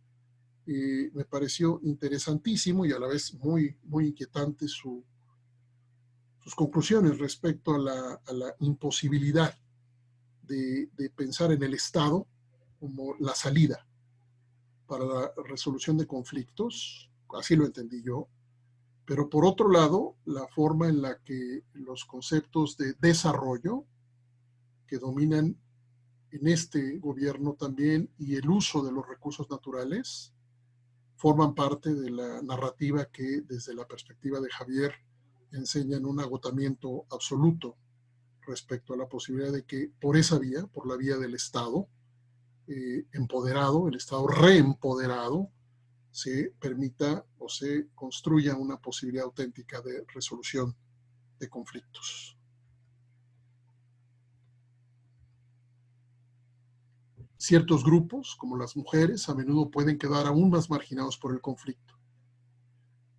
S3: me pareció interesantísimo y a la vez muy inquietante sus conclusiones respecto a la imposibilidad de pensar en el Estado como la salida para la resolución de conflictos, así lo entendí yo, pero por otro lado, la forma en la que los conceptos de desarrollo que dominan en este gobierno también y el uso de los recursos naturales forman parte de la narrativa que desde la perspectiva de Javier enseñan un agotamiento absoluto respecto a la posibilidad de que por esa vía, por la vía del Estado empoderado, el Estado reempoderado, se permita o se construya una posibilidad auténtica de resolución de conflictos. Ciertos grupos, como las mujeres, a menudo pueden quedar aún más marginados por el conflicto.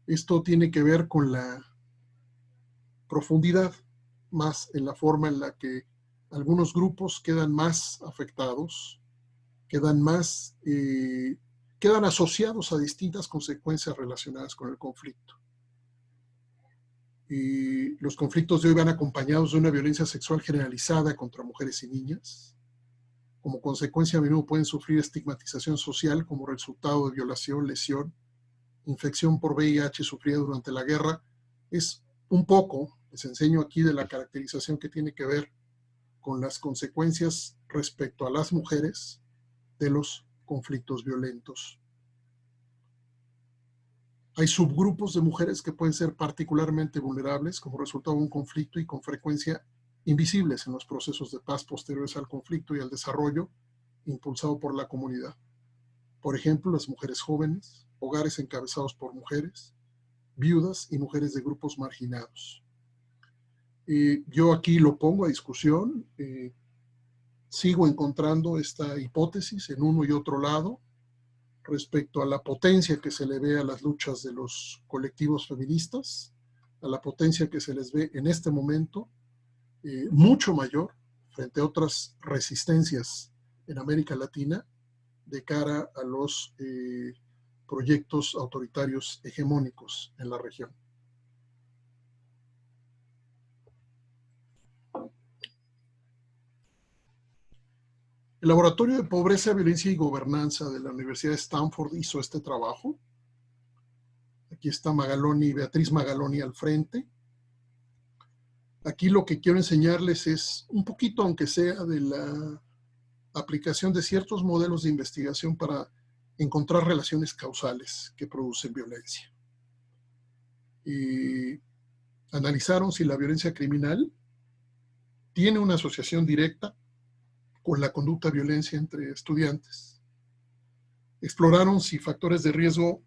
S3: Esto tiene que ver con la profundidad, más en la forma en la que algunos grupos quedan más afectados, quedan asociados a distintas consecuencias relacionadas con el conflicto. Y los conflictos de hoy van acompañados de una violencia sexual generalizada contra mujeres y niñas. Como consecuencia, a menudo pueden sufrir estigmatización social como resultado de violación, lesión, infección por VIH sufrida durante la guerra. Es un poco, les enseño aquí, de la caracterización que tiene que ver con las consecuencias respecto a las mujeres de los conflictos violentos. Hay subgrupos de mujeres que pueden ser particularmente vulnerables como resultado de un conflicto y con frecuencia invisibles en los procesos de paz posteriores al conflicto y al desarrollo impulsado por la comunidad. Por ejemplo, las mujeres jóvenes, hogares encabezados por mujeres, viudas y mujeres de grupos marginados. Yo aquí lo pongo a discusión. Sigo encontrando esta hipótesis en uno y otro lado respecto a la potencia que se le ve a las luchas de los colectivos feministas, a la potencia que se les ve en este momento, mucho mayor frente a otras resistencias en América Latina de cara a los proyectos autoritarios hegemónicos en la región. El Laboratorio de Pobreza, Violencia y Gobernanza de la Universidad de Stanford hizo este trabajo. Aquí está Beatriz Magaloni al frente. Aquí lo que quiero enseñarles es un poquito, aunque sea, de la aplicación de ciertos modelos de investigación para encontrar relaciones causales que producen violencia. Y analizaron si la violencia criminal tiene una asociación directa con la conducta de violencia entre estudiantes. Exploraron si factores de riesgo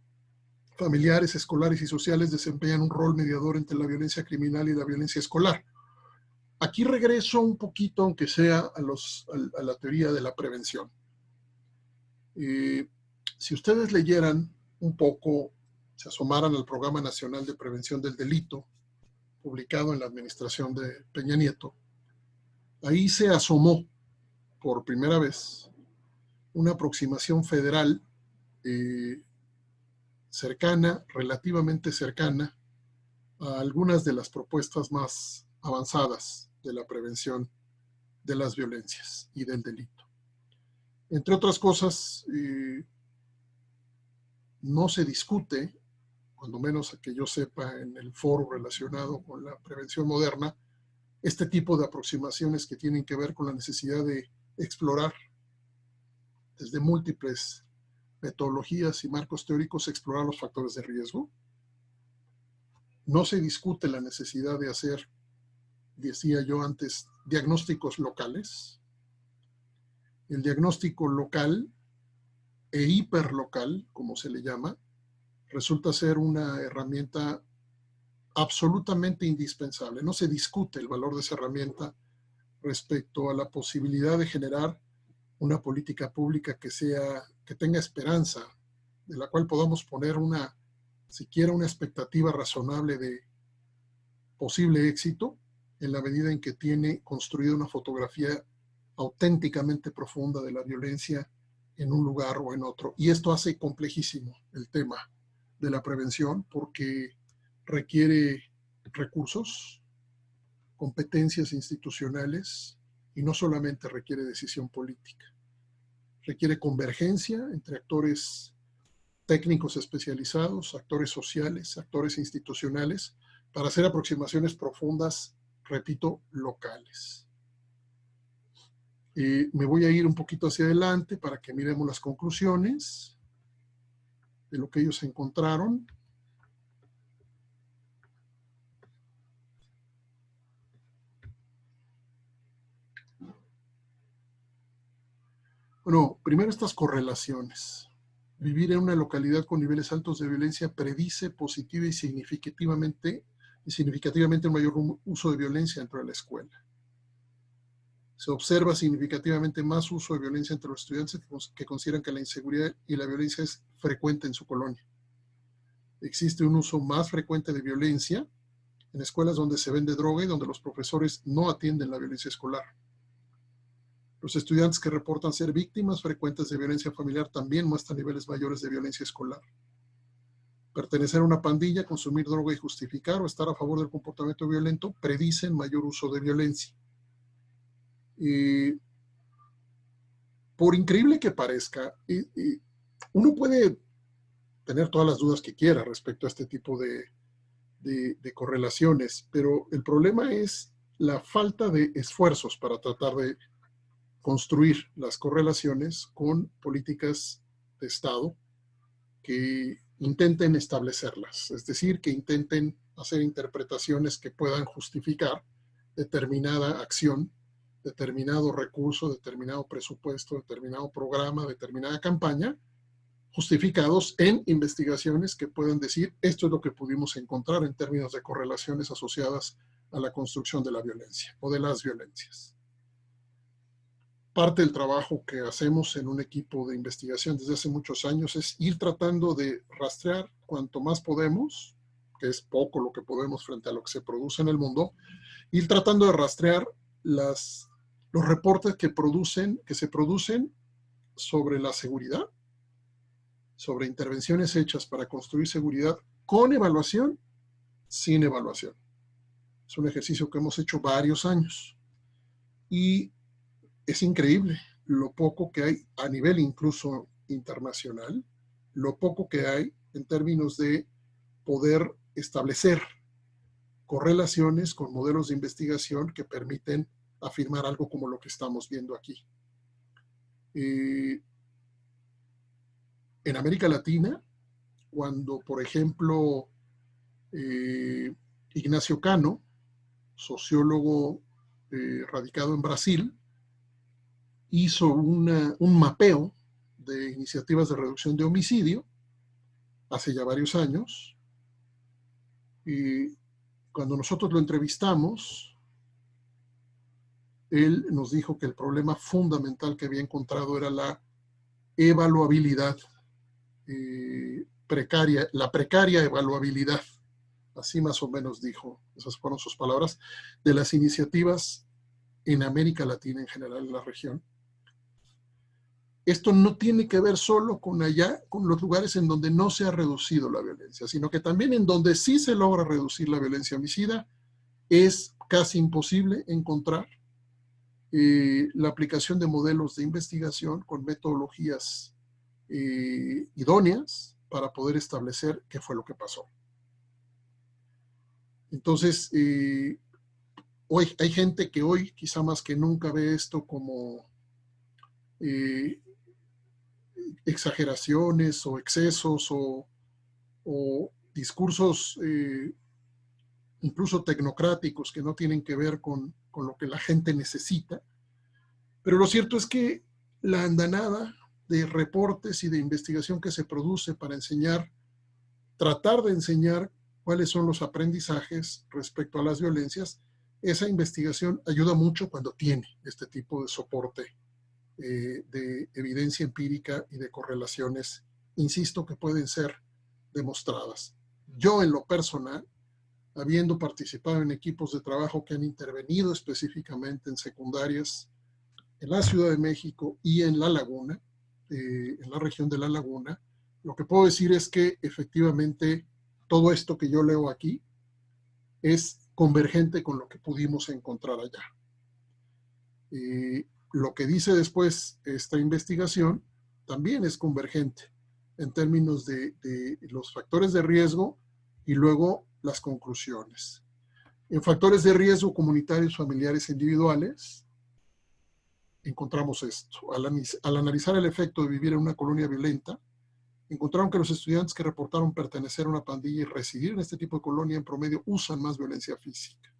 S3: familiares, escolares y sociales desempeñan un rol mediador entre la violencia criminal y la violencia escolar. Aquí regreso un poquito, aunque sea, a la teoría de la prevención. Si ustedes leyeran un poco, se asomaran al Programa Nacional de Prevención del Delito, publicado en la administración de Peña Nieto, ahí se asomó por primera vez una aproximación federal cercana, relativamente cercana, a algunas de las propuestas más avanzadas de la prevención de las violencias y del delito. Entre otras cosas, no se discute, cuando menos que yo sepa en el foro relacionado con la prevención moderna, este tipo de aproximaciones que tienen que ver con la necesidad de explorar desde múltiples metodologías y marcos teóricos, explorar los factores de riesgo. No se discute la necesidad de hacer, decía yo antes, diagnósticos locales. El diagnóstico local e hiperlocal, como se le llama, resulta ser una herramienta absolutamente indispensable. No se discute el valor de esa herramienta respecto a la posibilidad de generar una política pública que tenga esperanza, de la cual podamos poner siquiera una expectativa razonable de posible éxito, en la medida en que tiene construida una fotografía auténticamente profunda de la violencia en un lugar o en otro. Y esto hace complejísimo el tema de la prevención porque requiere recursos, competencias institucionales y no solamente requiere decisión política. Requiere convergencia entre actores técnicos especializados, actores sociales, actores institucionales, para hacer aproximaciones profundas, repito, locales. Me voy a ir un poquito hacia adelante para que miremos las conclusiones de lo que ellos encontraron. Bueno, primero estas correlaciones. Vivir en una localidad con niveles altos de violencia predice positiva y significativamente un mayor uso de violencia dentro de la escuela. Se observa significativamente más uso de violencia entre los estudiantes que consideran que la inseguridad y la violencia es frecuente en su colonia. Existe un uso más frecuente de violencia en escuelas donde se vende droga y donde los profesores no atienden la violencia escolar. Los estudiantes que reportan ser víctimas frecuentes de violencia familiar también muestran niveles mayores de violencia escolar. Pertenecer a una pandilla, consumir droga y justificar o estar a favor del comportamiento violento predicen mayor uso de violencia. Por increíble que parezca, uno puede tener todas las dudas que quiera respecto a este tipo de correlaciones, pero el problema es la falta de esfuerzos para tratar de construir las correlaciones con políticas de Estado que intenten establecerlas, es decir, que intenten hacer interpretaciones que puedan justificar determinada acción, determinado recurso, determinado presupuesto, determinado programa, determinada campaña, justificados en investigaciones que puedan decir esto es lo que pudimos encontrar en términos de correlaciones asociadas a la construcción de la violencia o de las violencias. Parte del trabajo que hacemos en un equipo de investigación desde hace muchos años es ir tratando de rastrear cuanto más podemos, que es poco lo que podemos frente a lo que se produce en el mundo, ir tratando de rastrear los reportes que se producen sobre la seguridad, sobre intervenciones hechas para construir seguridad con evaluación, sin evaluación. Es un ejercicio que hemos hecho varios años y es increíble lo poco que hay a nivel incluso internacional, lo poco que hay en términos de poder establecer correlaciones con modelos de investigación que permiten afirmar algo como lo que estamos viendo aquí. En América Latina, cuando, por ejemplo, Ignacio Cano, sociólogo radicado en Brasil, hizo un mapeo de iniciativas de reducción de homicidio hace ya varios años. Y cuando nosotros lo entrevistamos, él nos dijo que el problema fundamental que había encontrado era la evaluabilidad precaria, la precaria evaluabilidad, así más o menos dijo, esas fueron sus palabras, de las iniciativas en América Latina en general, en la región. Esto no tiene que ver solo con los lugares en donde no se ha reducido la violencia, sino que también en donde sí se logra reducir la violencia homicida, es casi imposible encontrar la aplicación de modelos de investigación con metodologías idóneas para poder establecer qué fue lo que pasó. Entonces, hoy hay gente que hoy, quizá más que nunca, ve esto como exageraciones o excesos o discursos incluso tecnocráticos que no tienen que ver con lo que la gente necesita. Pero lo cierto es que la andanada de reportes y de investigación que se produce para tratar de enseñar cuáles son los aprendizajes respecto a las violencias, esa investigación ayuda mucho cuando tiene este tipo de soporte de evidencia empírica y de correlaciones, insisto, que pueden ser demostradas. Yo, en lo personal, habiendo participado en equipos de trabajo que han intervenido específicamente en secundarias en la Ciudad de México y en La Laguna, en la región de La Laguna, lo que puedo decir es que efectivamente todo esto que yo leo aquí es convergente con lo que pudimos encontrar allá. Lo que dice después esta investigación también es convergente en términos de los factores de riesgo y luego las conclusiones. En factores de riesgo comunitarios, familiares e individuales, encontramos esto. Al analizar el efecto de vivir en una colonia violenta, encontraron que los estudiantes que reportaron pertenecer a una pandilla y residir en este tipo de colonia en promedio usan más violencia física.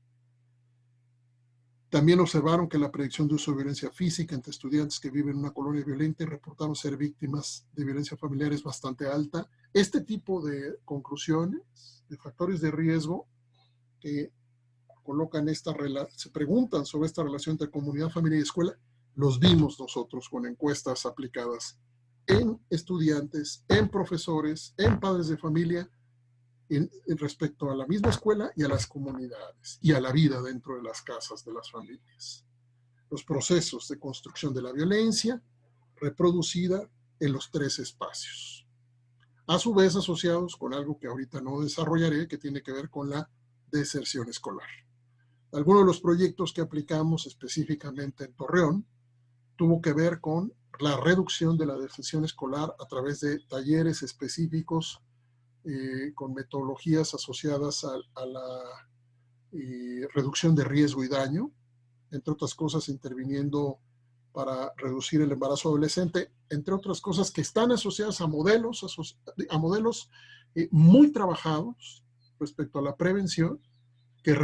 S3: También observaron que la predicción de uso de violencia física entre estudiantes que viven en una colonia violenta y reportaron ser víctimas de violencia familiar es bastante alta. Este tipo de conclusiones, de factores de riesgo que colocan se preguntan sobre esta relación entre comunidad, familia y escuela, los vimos nosotros con encuestas aplicadas en estudiantes, en profesores, en padres de familia, en respecto a la misma escuela y a las comunidades y a la vida dentro de las casas de las familias. Los procesos de construcción de la violencia reproducida en los 3 espacios. A su vez asociados con algo que ahorita no desarrollaré, que tiene que ver con la deserción escolar. Algunos de los proyectos que aplicamos específicamente en Torreón tuvo que ver con la reducción de la deserción escolar a través de talleres específicos con metodologías asociadas a la reducción de riesgo y daño, entre otras cosas interviniendo para reducir el embarazo adolescente, entre otras cosas que están asociadas a modelos muy trabajados respecto a la prevención, que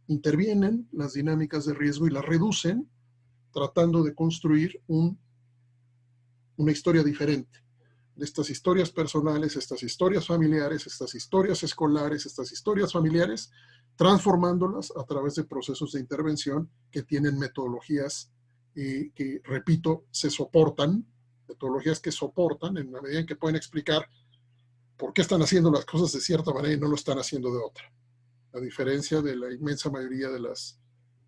S3: intervienen las dinámicas de riesgo y las reducen, tratando de construir una historia diferente. De estas historias personales, estas historias familiares, estas historias escolares, estas historias familiares, transformándolas a través de procesos de intervención que tienen metodologías que, repito, metodologías que soportan en la medida en que pueden explicar por qué están haciendo las cosas de cierta manera y no lo están haciendo de otra. A diferencia de la inmensa mayoría de las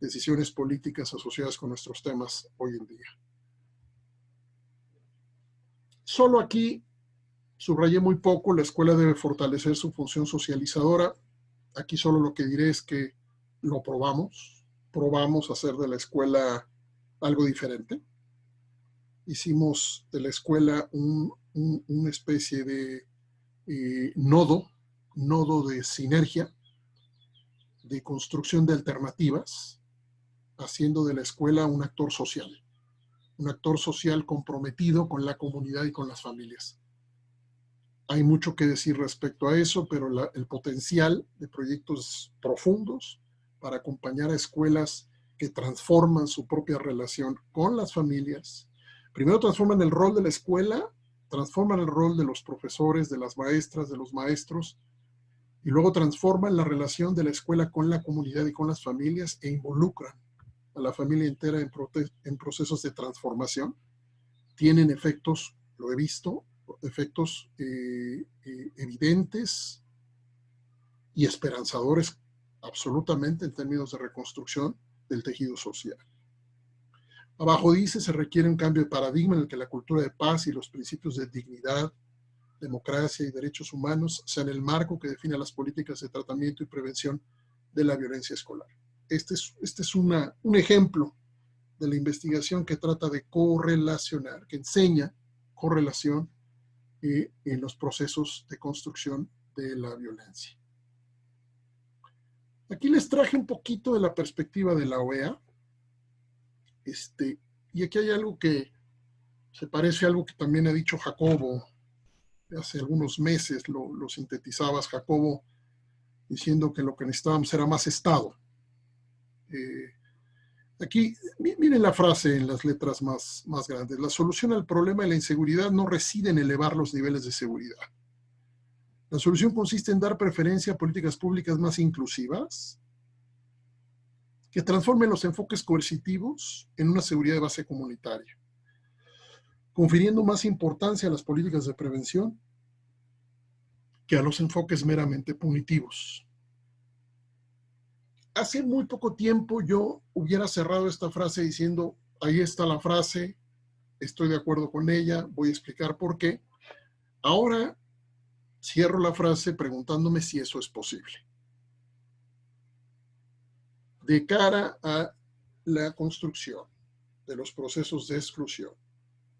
S3: decisiones políticas asociadas con nuestros temas hoy en día. Solo aquí subrayé muy poco, la escuela debe fortalecer su función socializadora. Aquí solo lo que diré es que lo probamos hacer de la escuela algo diferente. Hicimos de la escuela una especie de nodo de sinergia, de construcción de alternativas, haciendo de la escuela un actor social comprometido con la comunidad y con las familias. Hay mucho que decir respecto a eso, pero el potencial de proyectos profundos para acompañar a escuelas que transforman su propia relación con las familias. Primero transforman el rol de la escuela, transforman el rol de los profesores, de las maestras, de los maestros, y luego transforman la relación de la escuela con la comunidad y con las familias e involucran a la familia entera en procesos de transformación. Tienen efectos, lo he visto, efectos evidentes y esperanzadores absolutamente en términos de reconstrucción del tejido social. Abajo dice, se requiere un cambio de paradigma en el que la cultura de paz y los principios de dignidad, democracia y derechos humanos sean el marco que define las políticas de tratamiento y prevención de la violencia escolar. Este es un ejemplo de la investigación que trata de correlacionar, que enseña correlación en los procesos de construcción de la violencia. Aquí les traje un poquito de la perspectiva de la OEA. Y aquí hay algo que se parece a algo que también ha dicho Jacobo hace algunos meses, lo sintetizabas, Jacobo, diciendo que lo que necesitábamos era más Estado. Aquí, miren la frase en las letras más grandes. La solución al problema de la inseguridad no reside en elevar los niveles de seguridad. La solución consiste en dar preferencia a políticas públicas más inclusivas, que transformen los enfoques coercitivos en una seguridad de base comunitaria, confiriendo más importancia a las políticas de prevención que a los enfoques meramente punitivos. Hace muy poco tiempo yo hubiera cerrado esta frase diciendo, ahí está la frase, estoy de acuerdo con ella, voy a explicar por qué. Ahora cierro la frase preguntándome si eso es posible. De cara a la construcción de los procesos de exclusión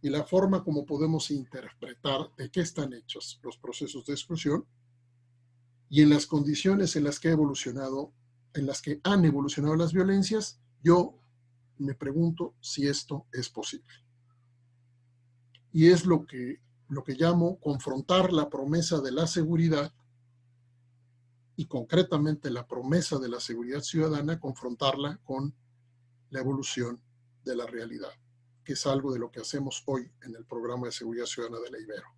S3: y la forma como podemos interpretar de qué están hechos los procesos de exclusión y en las condiciones en las que han evolucionado las violencias, yo me pregunto si esto es posible. Y es lo que llamo confrontar la promesa de la seguridad y concretamente la promesa de la seguridad ciudadana, confrontarla con la evolución de la realidad, que es algo de lo que hacemos hoy en el programa de seguridad ciudadana de la Ibero.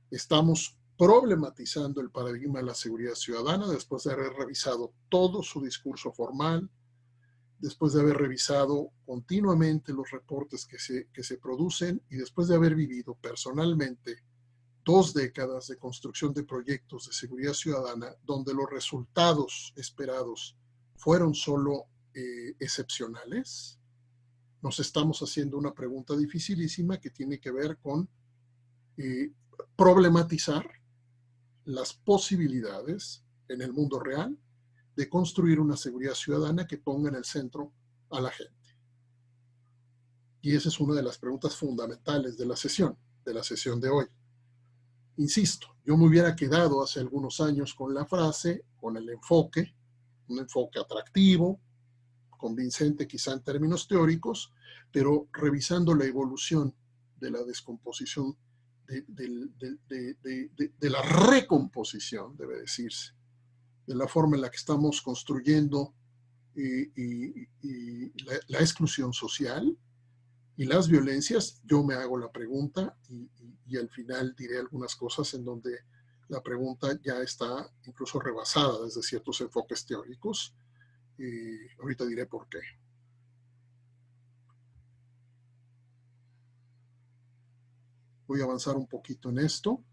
S3: Estamos problematizando el paradigma de la seguridad ciudadana después de haber revisado todo su discurso formal, después de haber revisado continuamente los reportes que se producen y después de haber vivido personalmente 2 décadas de construcción de proyectos de seguridad ciudadana donde los resultados esperados fueron solo excepcionales, nos estamos haciendo una pregunta dificilísima que tiene que ver con problematizar las posibilidades en el mundo real de construir una seguridad ciudadana que ponga en el centro a la gente. Y esa es una de las preguntas fundamentales de la sesión de hoy. Insisto, yo me hubiera quedado hace algunos años con la frase, con el enfoque, un enfoque atractivo, convincente quizá en términos teóricos, pero revisando la evolución de la descomposición, de la recomposición, debe decirse, de la forma en la que estamos construyendo la exclusión social y las violencias, yo me hago la pregunta y al final diré algunas cosas en donde la pregunta ya está incluso rebasada desde ciertos enfoques teóricos. Ahorita diré por qué. Voy a avanzar un poquito en esto.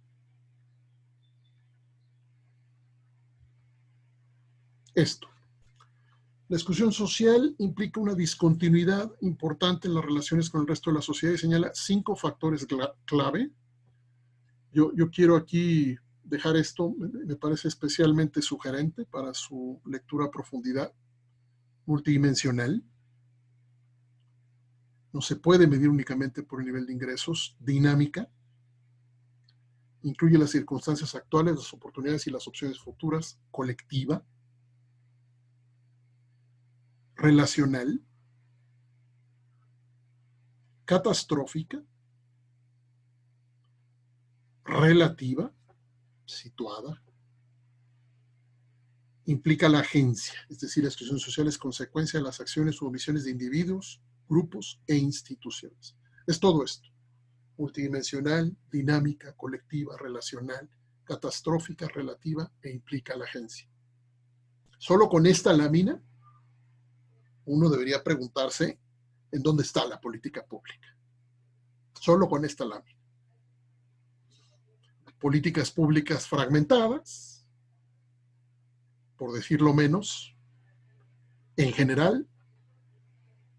S3: La exclusión social implica una discontinuidad importante en las relaciones con el resto de la sociedad y señala 5 factores clave. Yo quiero aquí dejar esto, me parece especialmente sugerente para su lectura a profundidad, multidimensional. No se puede medir únicamente por el nivel de ingresos. Dinámica. Incluye las circunstancias actuales, las oportunidades y las opciones futuras. Colectiva. Relacional. Catastrófica. Relativa. Situada. Implica la agencia, es decir, la exclusión social es consecuencia de las acciones u omisiones de individuos, grupos e instituciones. Es todo esto. Multidimensional, dinámica, colectiva, relacional, catastrófica, relativa e implica la agencia. Solo con esta lámina, uno debería preguntarse en dónde está la política pública. Solo con esta lámina. Políticas públicas fragmentadas, por decirlo menos, en general,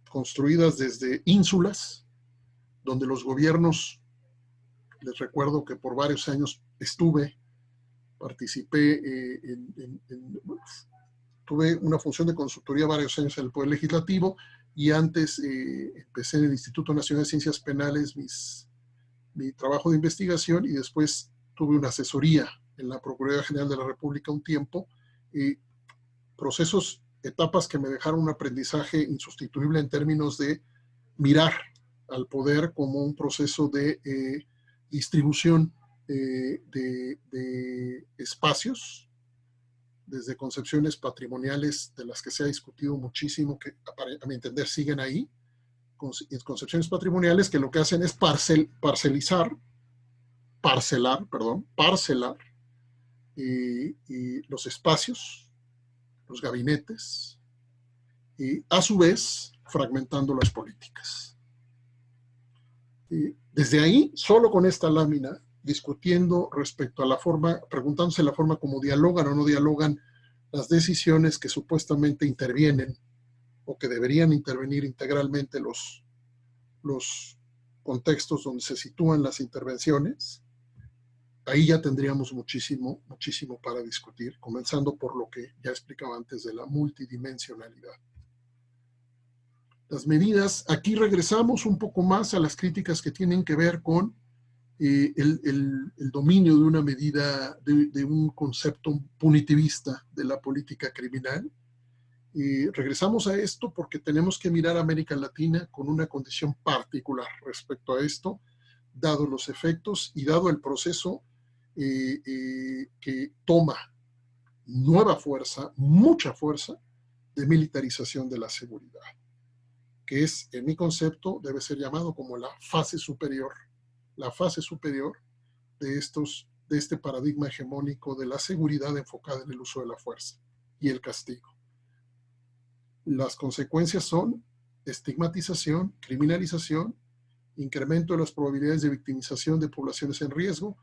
S3: construidas desde ínsulas, donde los gobiernos, les recuerdo que por varios años participé tuve una función de consultoría varios años en el Poder Legislativo y antes empecé en el Instituto Nacional de Ciencias Penales mi trabajo de investigación y después tuve una asesoría en la Procuraduría General de la República un tiempo y etapas que me dejaron un aprendizaje insustituible en términos de mirar al poder como un proceso de distribución de espacios, desde concepciones patrimoniales de las que se ha discutido muchísimo, que a mi entender siguen ahí, concepciones patrimoniales que lo que hacen es parcelar los espacios, los gabinetes, y a su vez fragmentando las políticas. Desde ahí, solo con esta lámina, discutiendo respecto a la forma, preguntándose la forma como dialogan o no dialogan las decisiones que supuestamente intervienen o que deberían intervenir integralmente los contextos donde se sitúan las intervenciones, ahí ya tendríamos muchísimo para discutir, comenzando por lo que ya explicaba antes de la multidimensionalidad. Las medidas, aquí regresamos un poco más a las críticas que tienen que ver con el dominio de una medida, de un concepto punitivista de la política criminal. Regresamos a esto porque tenemos que mirar a América Latina con una condición particular respecto a esto, dado los efectos y dado el proceso que toma nueva fuerza, mucha fuerza, de militarización de la seguridad. que es, en mi concepto, debe ser llamado como la fase superior de este paradigma hegemónico de la seguridad enfocada en el uso de la fuerza y el castigo. Las consecuencias son estigmatización, criminalización, incremento de las probabilidades de victimización de poblaciones en riesgo,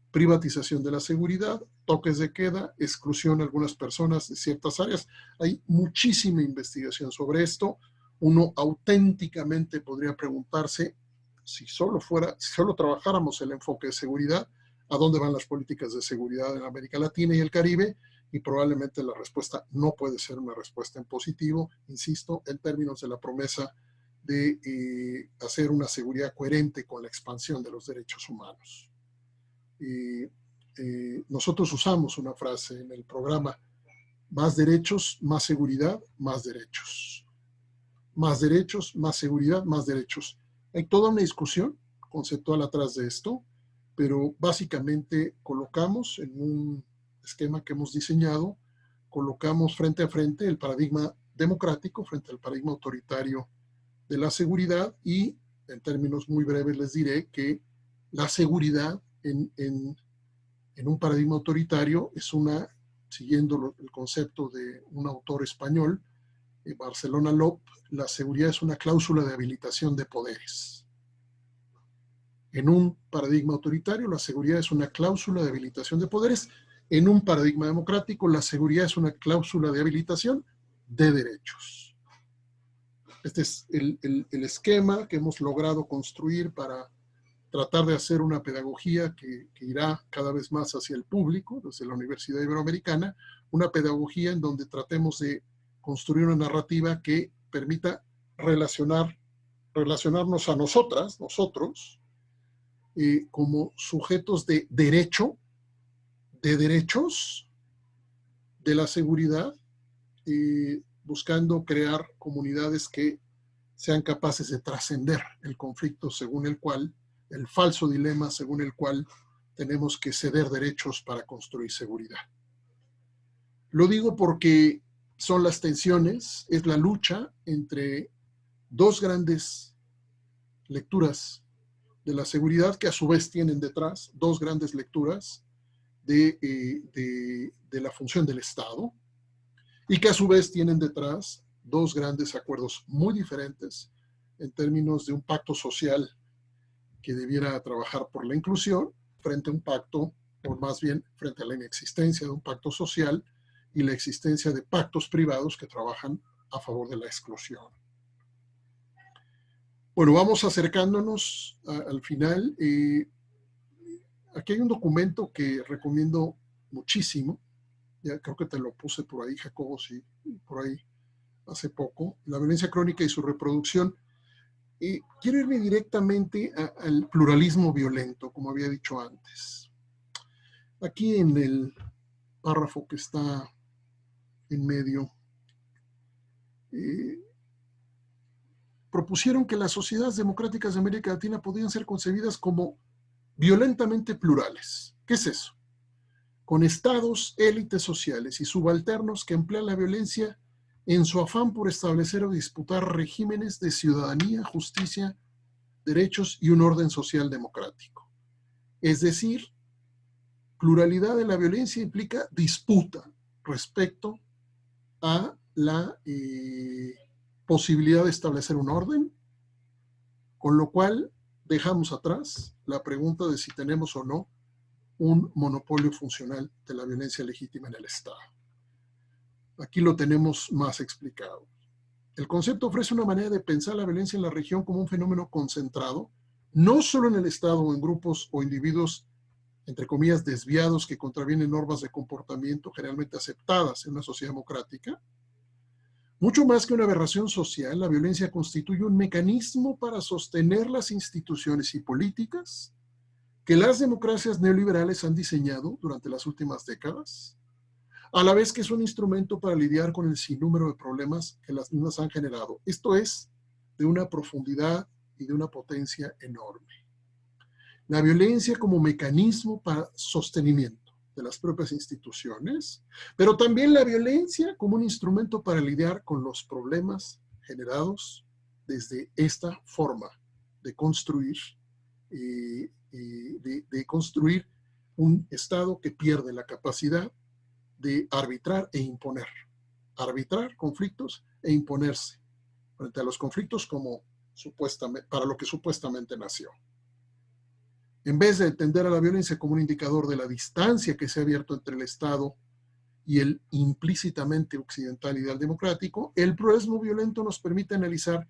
S3: privatización de la seguridad, toques de queda, exclusión de algunas personas de ciertas áreas. Hay muchísima investigación sobre esto. Uno auténticamente podría preguntarse, si solo trabajáramos el enfoque de seguridad, ¿a dónde van las políticas de seguridad en América Latina y el Caribe? Y probablemente la respuesta no puede ser una respuesta en positivo, insisto, en términos de la promesa de hacer una seguridad coherente con la expansión de los derechos humanos. Nosotros usamos una frase en el programa: más derechos, más seguridad, más derechos. Más derechos, más seguridad, más derechos. Hay toda una discusión conceptual atrás de esto, pero básicamente colocamos en un esquema que hemos diseñado, colocamos frente a frente el paradigma democrático frente al paradigma autoritario de la seguridad, y en términos muy breves les diré que la seguridad en un paradigma autoritario es siguiendo el concepto de un autor español, Barcelona Lob, la seguridad es una cláusula de habilitación de poderes. En un paradigma autoritario, la seguridad es una cláusula de habilitación de poderes. En un paradigma democrático, la seguridad es una cláusula de habilitación de derechos. Este es el esquema que hemos logrado construir para tratar de hacer una pedagogía que irá cada vez más hacia el público, desde la Universidad Iberoamericana, una pedagogía en donde tratemos de construir una narrativa que permita relacionarnos a nosotros, como sujetos de derecho, de derechos, de la seguridad, buscando crear comunidades que sean capaces de trascender el conflicto según el cual, el falso dilema según el cual tenemos que ceder derechos para construir seguridad. Lo digo porque son las tensiones, es la lucha entre dos grandes lecturas de la seguridad que a su vez tienen detrás dos grandes lecturas de la función del Estado, y que a su vez tienen detrás dos grandes acuerdos muy diferentes en términos de un pacto social que debiera trabajar por la inclusión frente a un pacto, o más bien frente a la inexistencia de un pacto social y la existencia de pactos privados que trabajan a favor de la exclusión. Bueno, vamos acercándonos al final. Aquí hay un documento que recomiendo muchísimo. Ya creo que te lo puse por ahí, Jacobo, sí, por ahí hace poco. La violencia crónica y su reproducción. Quiero irme directamente al pluralismo violento, como había dicho antes. Aquí en el párrafo que está en medio, propusieron que las sociedades democráticas de América Latina podrían ser concebidas como violentamente plurales. ¿Qué es eso? Con estados, élites sociales y subalternos que emplean la violencia en su afán por establecer o disputar regímenes de ciudadanía, justicia, derechos y un orden social democrático. Es decir, pluralidad de la violencia implica disputa respecto a la posibilidad de establecer un orden, con lo cual dejamos atrás la pregunta de si tenemos o no un monopolio funcional de la violencia legítima en el Estado. Aquí lo tenemos más explicado. El concepto ofrece una manera de pensar la violencia en la región como un fenómeno concentrado, no solo en el Estado o en grupos o individuos, entre comillas, desviados que contravienen normas de comportamiento generalmente aceptadas en una sociedad democrática. Mucho más que una aberración social, la violencia constituye un mecanismo para sostener las instituciones y políticas que las democracias neoliberales han diseñado durante las últimas décadas, a la vez que es un instrumento para lidiar con el sinnúmero de problemas que las mismas han generado. Esto es de una profundidad y de una potencia enorme. La violencia como mecanismo para sostenimiento de las propias instituciones, pero también la violencia como un instrumento para lidiar con los problemas generados desde esta forma de construir, de construir un Estado que pierde la capacidad de arbitrar e imponer. Arbitrar conflictos e imponerse frente a los conflictos como supuestamente, para lo que supuestamente nació. En vez de entender a la violencia como un indicador de la distancia que se ha abierto entre el Estado y el implícitamente occidental ideal democrático, el pluralismo violento nos permite analizar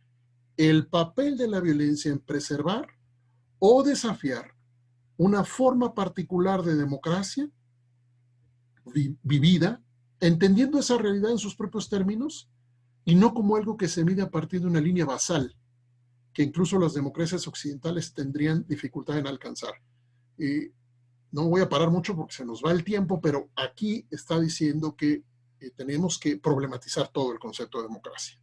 S3: el papel de la violencia en preservar o desafiar una forma particular de democracia vivida, entendiendo esa realidad en sus propios términos y no como algo que se mide a partir de una línea basal que incluso las democracias occidentales tendrían dificultad en alcanzar. No voy a parar mucho porque se nos va el tiempo, pero aquí está diciendo que tenemos que problematizar todo el concepto de democracia.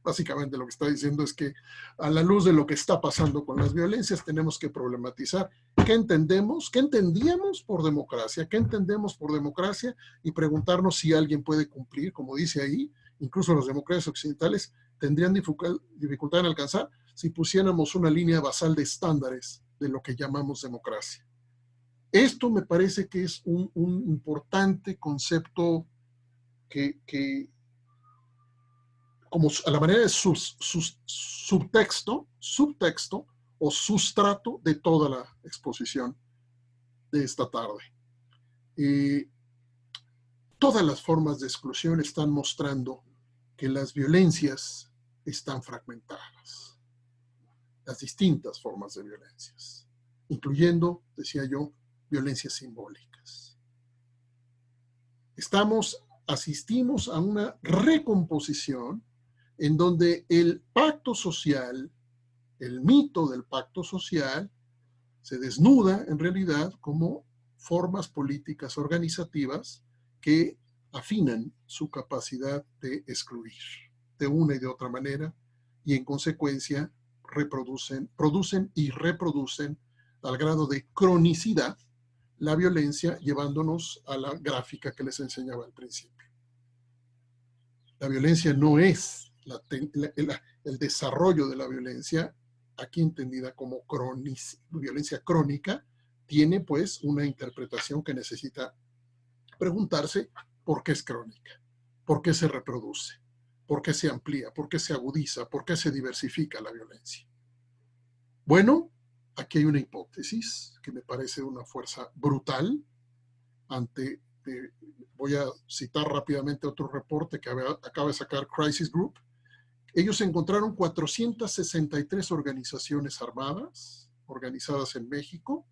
S3: Básicamente lo que está diciendo es que a la luz de lo que está pasando con las violencias tenemos que problematizar qué entendemos, qué entendíamos por democracia, qué entendemos por democracia y preguntarnos si alguien puede cumplir, como dice ahí, incluso las democracias occidentales tendrían dificultad en alcanzar si pusiéramos una línea basal de estándares de lo que llamamos democracia. Esto me parece que es un importante concepto que como a la manera de subtexto o sustrato de toda la exposición de esta tarde. Todas las formas de exclusión están mostrando que las violencias están fragmentadas. Las distintas formas de violencias, incluyendo, decía yo, violencias simbólicas. Asistimos a una recomposición en donde el pacto social, el mito del pacto social, se desnuda en realidad como formas políticas organizativas que afinan su capacidad de excluir de una y de otra manera y en consecuencia producen y reproducen al grado de cronicidad la violencia, llevándonos a la gráfica que les enseñaba al principio. La violencia no es el desarrollo de la violencia, aquí entendida como violencia crónica, tiene pues una interpretación que necesita preguntarse por qué es crónica, por qué se reproduce, por qué se amplía, por qué se agudiza, por qué se diversifica la violencia. Bueno, aquí hay una hipótesis que me parece una fuerza brutal voy a citar rápidamente otro reporte que acaba de sacar Crisis Group. Ellos encontraron 463 organizaciones armadas, organizadas en México,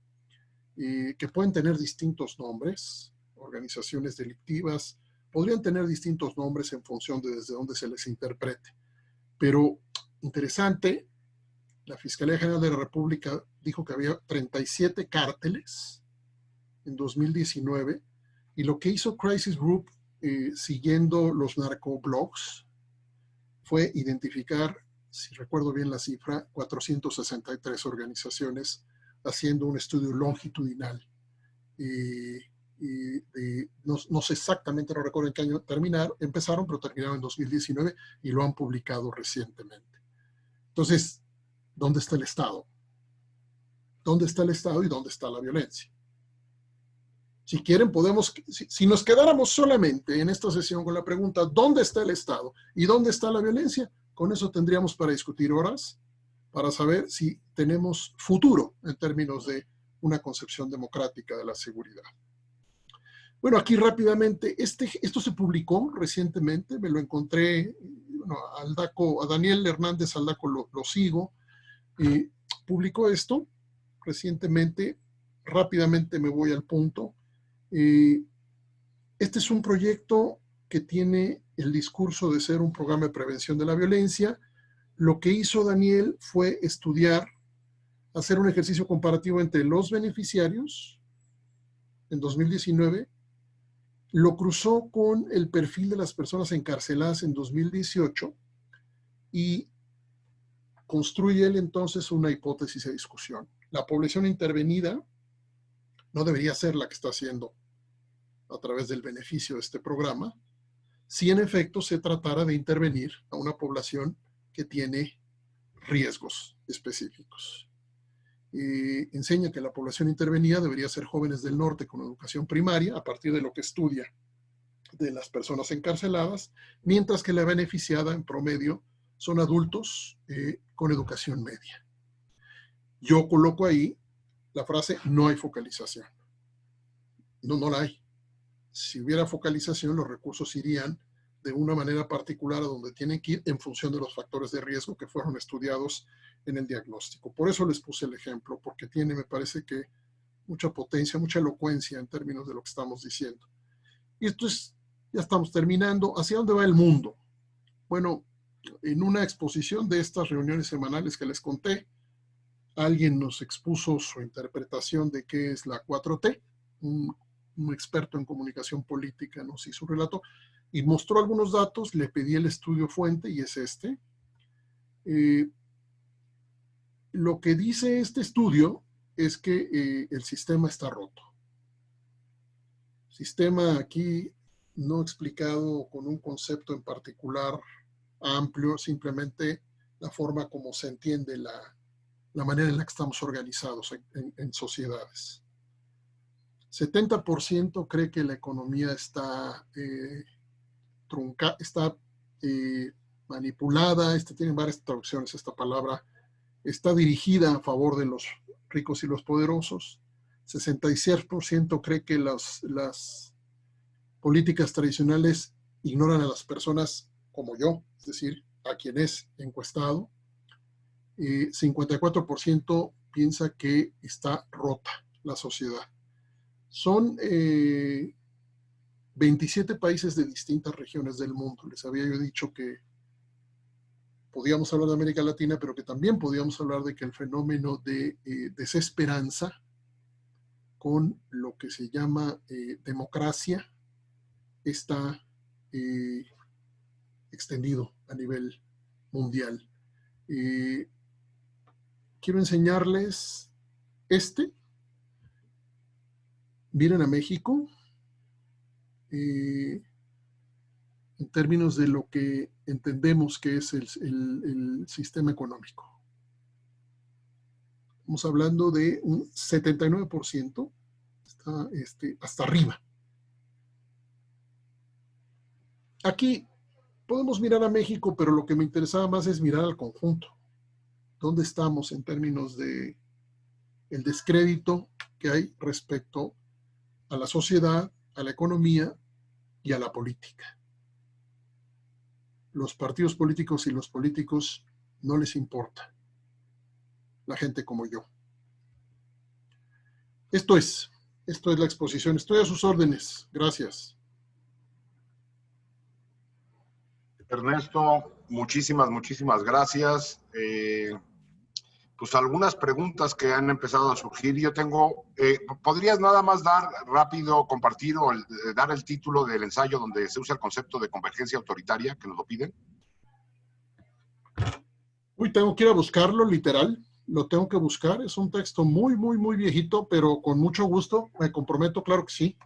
S3: que pueden tener distintos nombres, organizaciones delictivas, podrían tener distintos nombres en función de desde dónde se les interprete. Pero interesante, la Fiscalía General de la República dijo que había 37 cárteles en 2019, y lo que hizo Crisis Group, siguiendo los narcoblogs, fue identificar, si recuerdo bien la cifra, 463 organizaciones haciendo un estudio longitudinal. No sé exactamente, no recuerdo en qué año empezaron, pero terminaron en 2019 y lo han publicado recientemente. Entonces, ¿dónde está el Estado? ¿Dónde está el Estado y dónde está la violencia? Si quieren, si nos quedáramos solamente en esta sesión con la pregunta ¿dónde está el Estado y dónde está la violencia? Con eso tendríamos para discutir horas, para saber si tenemos futuro en términos de una concepción democrática de la seguridad. Bueno, aquí rápidamente, esto se publicó recientemente, me lo encontré, a Daniel Hernández Aldaco lo sigo, publicó esto recientemente, rápidamente me voy al punto. Este es un proyecto que tiene el discurso de ser un programa de prevención de la violencia. Lo que hizo Daniel fue hacer un ejercicio comparativo entre los beneficiarios en 2019, lo cruzó con el perfil de las personas encarceladas en 2018 y construye él entonces una hipótesis de discusión. La población intervenida no debería ser la que está haciendo a través del beneficio de este programa, si en efecto se tratara de intervenir a una población que tiene riesgos específicos. Enseña que la población intervenida debería ser jóvenes del norte con educación primaria, a partir de lo que estudia de las personas encarceladas, mientras que la beneficiada en promedio son adultos con educación media. Yo coloco ahí la frase no hay focalización. No la hay. Si hubiera focalización, los recursos irían de una manera particular a donde tienen que ir en función de los factores de riesgo que fueron estudiados en el diagnóstico. Por eso les puse el ejemplo, porque tiene, me parece que, mucha potencia, mucha elocuencia en términos de lo que estamos diciendo. Y esto es, ya estamos terminando. ¿Hacia dónde va el mundo? Bueno, en una exposición de estas reuniones semanales que les conté, alguien nos expuso su interpretación de qué es la 4T, un experto en comunicación política nos hizo un relato y mostró algunos datos, le pedí el estudio fuente y es este. Lo que dice este estudio es que el sistema está roto. Sistema aquí no explicado con un concepto en particular amplio, simplemente la forma como se entiende la manera en la que estamos organizados en sociedades. 70% cree que la economía está manipulada, tienen varias traducciones esta palabra, está dirigida a favor de los ricos y los poderosos. 66% cree que las políticas tradicionales ignoran a las personas como yo, es decir, a quien es encuestado. 54% piensa que está rota la sociedad. Son 27 países de distintas regiones del mundo. Les había yo dicho que podíamos hablar de América Latina, pero que también podíamos hablar de que el fenómeno de desesperanza con lo que se llama democracia está extendido a nivel mundial. Quiero enseñarles Miren a México en términos de lo que entendemos que es el sistema económico. Estamos hablando de un 79%, está hasta arriba. Aquí podemos mirar a México, pero lo que me interesaba más es mirar al conjunto. ¿Dónde estamos en términos de el descrédito que hay respecto a la sociedad, a la economía y a la política? Los partidos políticos y los políticos no les importa la gente como yo. Esto es la exposición. Estoy a sus órdenes. Gracias.
S2: Ernesto, muchísimas gracias. Pues algunas preguntas que han empezado a surgir. Yo tengo, ¿podrías nada más dar rápido, compartir o dar el título del ensayo donde se usa el concepto de convergencia autoritaria, que nos lo piden?
S3: Uy, tengo que ir a buscarlo, literal. Lo tengo que buscar. Es un texto muy viejito, pero con mucho gusto. Me comprometo, claro que sí.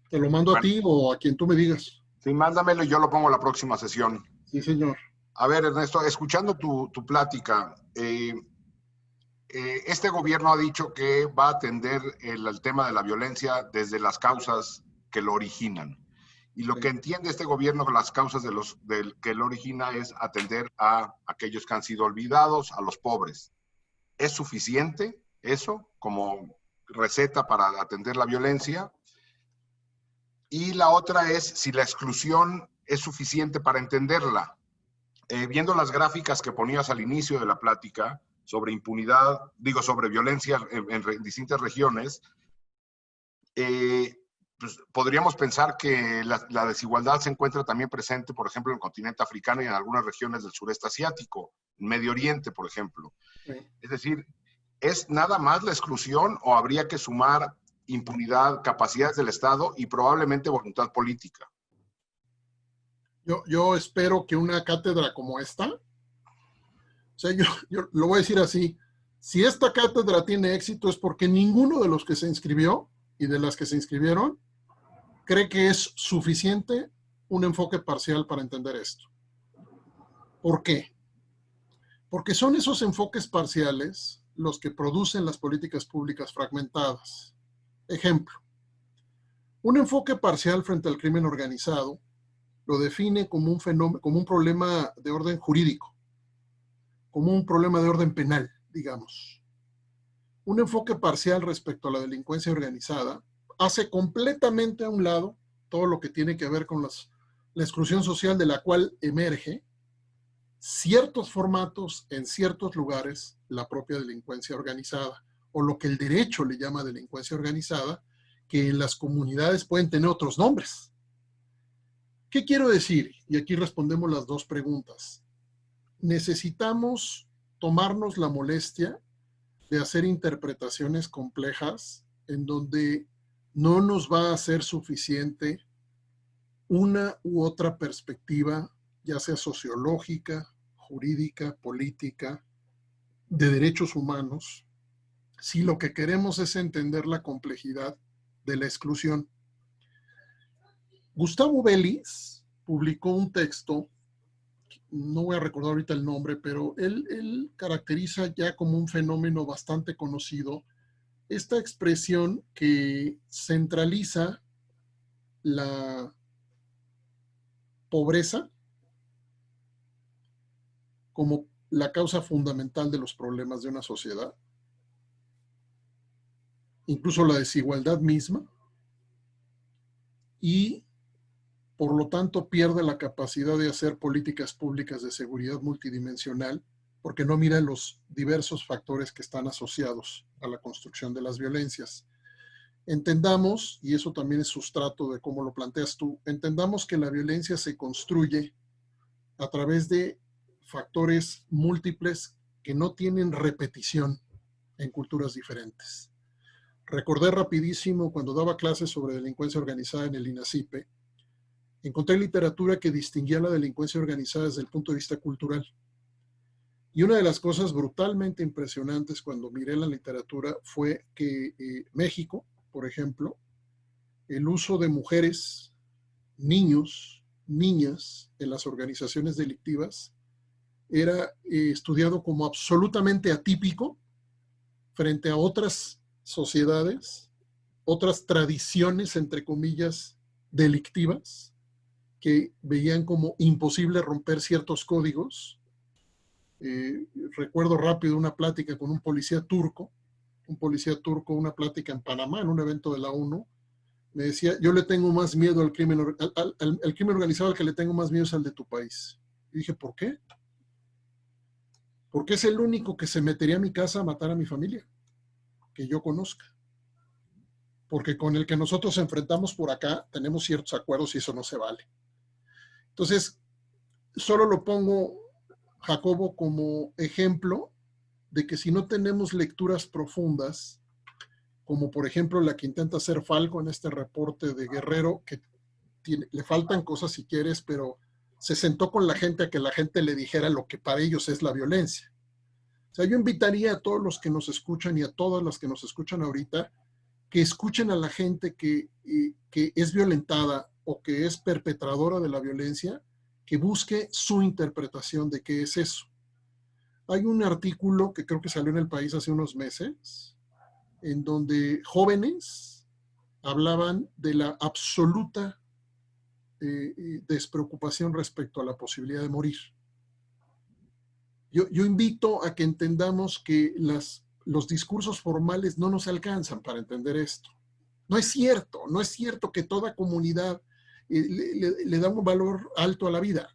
S3: Te lo mando a ti o a quien tú me digas.
S2: Sí, mándamelo y yo lo pongo en la próxima sesión.
S3: Sí, señor.
S2: A ver, Ernesto, escuchando tu plática, este gobierno ha dicho que va a atender el tema de la violencia desde las causas que lo originan. Y lo que entiende este gobierno con las causas que lo origina es atender a aquellos que han sido olvidados, a los pobres. ¿Es suficiente eso como receta para atender la violencia? Y la otra es si la exclusión es suficiente para entenderla. Viendo las gráficas que ponías al inicio de la plática sobre impunidad, sobre violencia en distintas regiones, pues podríamos pensar que la desigualdad se encuentra también presente, por ejemplo, en el continente africano y en algunas regiones del sureste asiático, en Medio Oriente, por ejemplo. Sí. Es decir, ¿es nada más la exclusión o habría que sumar impunidad, capacidades del Estado y probablemente voluntad política?
S3: Yo espero que una cátedra como esta, o sea, yo lo voy a decir así, si esta cátedra tiene éxito es porque ninguno de los que se inscribió y de las que se inscribieron cree que es suficiente un enfoque parcial para entender esto. ¿Por qué? Porque son esos enfoques parciales los que producen las políticas públicas fragmentadas. Ejemplo, un enfoque parcial frente al crimen organizado lo define como un fenómeno, como un problema de orden jurídico, como un problema de orden penal, digamos. Un enfoque parcial respecto a la delincuencia organizada hace completamente a un lado todo lo que tiene que ver con la exclusión social de la cual emerge ciertos formatos en ciertos lugares la propia delincuencia organizada, o lo que el derecho le llama delincuencia organizada, que en las comunidades pueden tener otros nombres. ¿Qué quiero decir? Y aquí respondemos las dos preguntas. Necesitamos tomarnos la molestia de hacer interpretaciones complejas en donde no nos va a ser suficiente una u otra perspectiva, ya sea sociológica, jurídica, política, de derechos humanos, si lo que queremos es entender la complejidad de la exclusión. Gustavo Vélez publicó un texto, no voy a recordar ahorita el nombre, pero él caracteriza ya como un fenómeno bastante conocido esta expresión que centraliza la pobreza como la causa fundamental de los problemas de una sociedad, incluso la desigualdad misma, y por lo tanto pierde la capacidad de hacer políticas públicas de seguridad multidimensional porque no mira los diversos factores que están asociados a la construcción de las violencias. Entendamos, y eso también es sustrato de cómo lo planteas tú, entendamos que la violencia se construye a través de factores múltiples que no tienen repetición en culturas diferentes. Recordé rapidísimo cuando daba clases sobre delincuencia organizada en el INACIPE, encontré literatura que distinguía la delincuencia organizada desde el punto de vista cultural. Y una de las cosas brutalmente impresionantes cuando miré la literatura fue que México, por ejemplo, el uso de mujeres, niños, niñas en las organizaciones delictivas era estudiado como absolutamente atípico frente a otras sociedades, otras tradiciones, entre comillas, delictivas, que veían como imposible romper ciertos códigos. Recuerdo rápido una plática con un policía turco, una plática en Panamá, en un evento de la ONU. Me decía, yo le tengo más miedo al crimen, al crimen organizado, al que le tengo más miedo es al de tu país. Y dije, ¿por qué? Porque es el único que se metería a mi casa a matar a mi familia, que yo conozca. Porque con el que nosotros enfrentamos por acá tenemos ciertos acuerdos y eso no se vale. Entonces, solo lo pongo, Jacobo, como ejemplo de que si no tenemos lecturas profundas, como por ejemplo la que intenta hacer Falco en este reporte de Guerrero, que le faltan cosas si quieres, pero se sentó con la gente a que la gente le dijera lo que para ellos es la violencia. O sea, yo invitaría a todos los que nos escuchan y a todas las que nos escuchan ahorita, que escuchen a la gente que es violentada o que es perpetradora de la violencia, que busque su interpretación de qué es eso. Hay un artículo que creo que salió en El País hace unos meses, en donde jóvenes hablaban de la absoluta despreocupación respecto a la posibilidad de morir. Yo invito a que entendamos que los discursos formales no nos alcanzan para entender esto. No es cierto que toda comunidad le da un valor alto a la vida.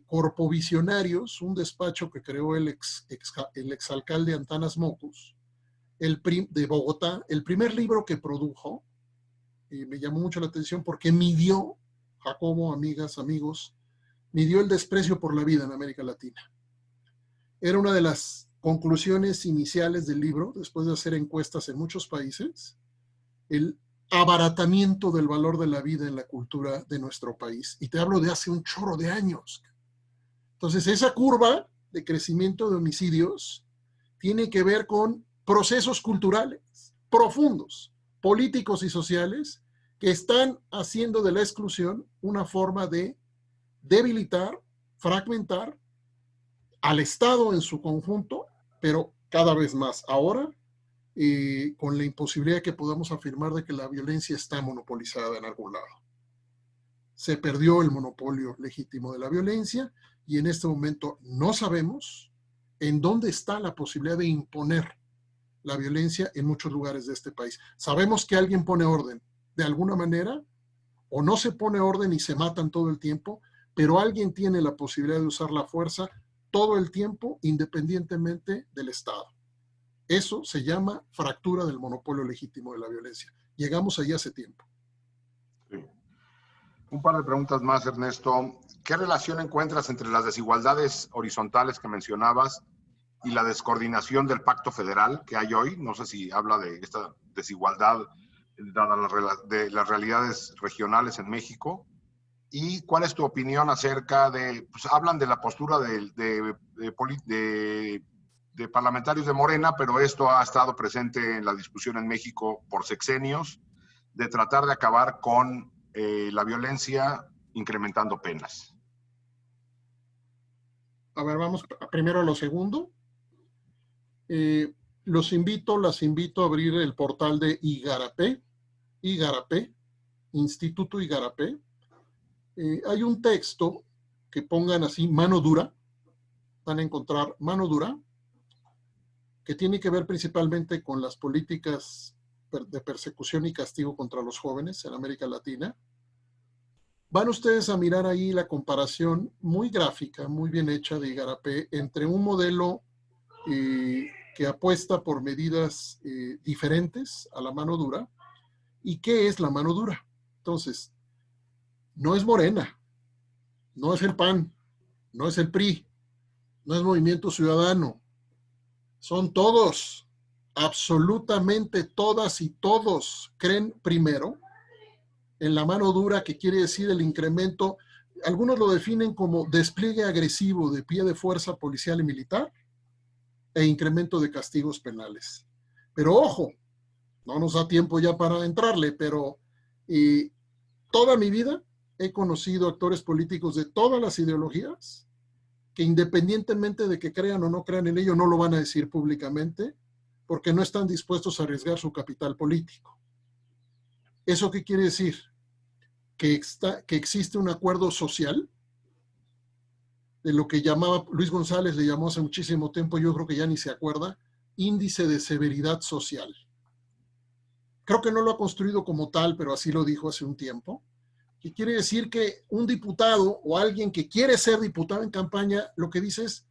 S3: Corpovisionarios, un despacho que creó el exalcalde Antanas Mockus de Bogotá, el primer libro que produjo, me llamó mucho la atención porque midió, Jacobo, amigas, amigos, midió el desprecio por la vida en América Latina. Era una de las conclusiones iniciales del libro, después de hacer encuestas en muchos países, el abaratamiento del valor de la vida en la cultura de nuestro país. Y te hablo de hace un chorro de años. Entonces, esa curva de crecimiento de homicidios tiene que ver con procesos culturales profundos, políticos y sociales, que están haciendo de la exclusión una forma de debilitar, fragmentar, al Estado en su conjunto, pero cada vez más ahora, con la imposibilidad de que podamos afirmar de que la violencia está monopolizada en algún lado. Se perdió el monopolio legítimo de la violencia y en este momento no sabemos en dónde está la posibilidad de imponer la violencia en muchos lugares de este país. Sabemos que alguien pone orden de alguna manera, o no se pone orden y se matan todo el tiempo, pero alguien tiene la posibilidad de usar la fuerza todo el tiempo, independientemente del Estado. Eso se llama fractura del monopolio legítimo de la violencia. Llegamos allí hace tiempo.
S2: Sí. Un par de preguntas más, Ernesto. ¿Qué relación encuentras entre las desigualdades horizontales que mencionabas y la descoordinación del pacto federal que hay hoy? No sé si habla de esta desigualdad dada de las realidades regionales en México. ¿Y cuál es tu opinión acerca de, pues hablan de la postura de parlamentarios de Morena, pero esto ha estado presente en la discusión en México por sexenios, de tratar de acabar con la violencia incrementando penas?
S3: A ver, vamos primero a lo segundo. Las invito a abrir el portal de Igarapé, Instituto Igarapé. Hay un texto que pongan así, mano dura, van a encontrar mano dura, que tiene que ver principalmente con las políticas de persecución y castigo contra los jóvenes en América Latina. Van ustedes a mirar ahí la comparación muy gráfica, muy bien hecha de Igarapé entre un modelo que apuesta por medidas diferentes a la mano dura. ¿Y qué es la mano dura? Entonces, no es Morena, no es el PAN, no es el PRI, no es Movimiento Ciudadano. Son todos, absolutamente todas y todos creen primero en la mano dura, que quiere decir el incremento. Algunos lo definen como despliegue agresivo de pie de fuerza policial y militar e incremento de castigos penales. Pero ojo, no nos da tiempo ya para entrarle, pero toda mi vida he conocido actores políticos de todas las ideologías que, independientemente de que crean o no crean en ello, no lo van a decir públicamente porque no están dispuestos a arriesgar su capital político. ¿Eso qué quiere decir? Que existe un acuerdo social de lo que llamaba Luis González, le llamó hace muchísimo tiempo, yo creo que ya ni se acuerda, índice de severidad social. Creo que no lo ha construido como tal, pero así lo dijo hace un tiempo, que quiere decir que un diputado o alguien que quiere ser diputado en campaña, lo que dice es,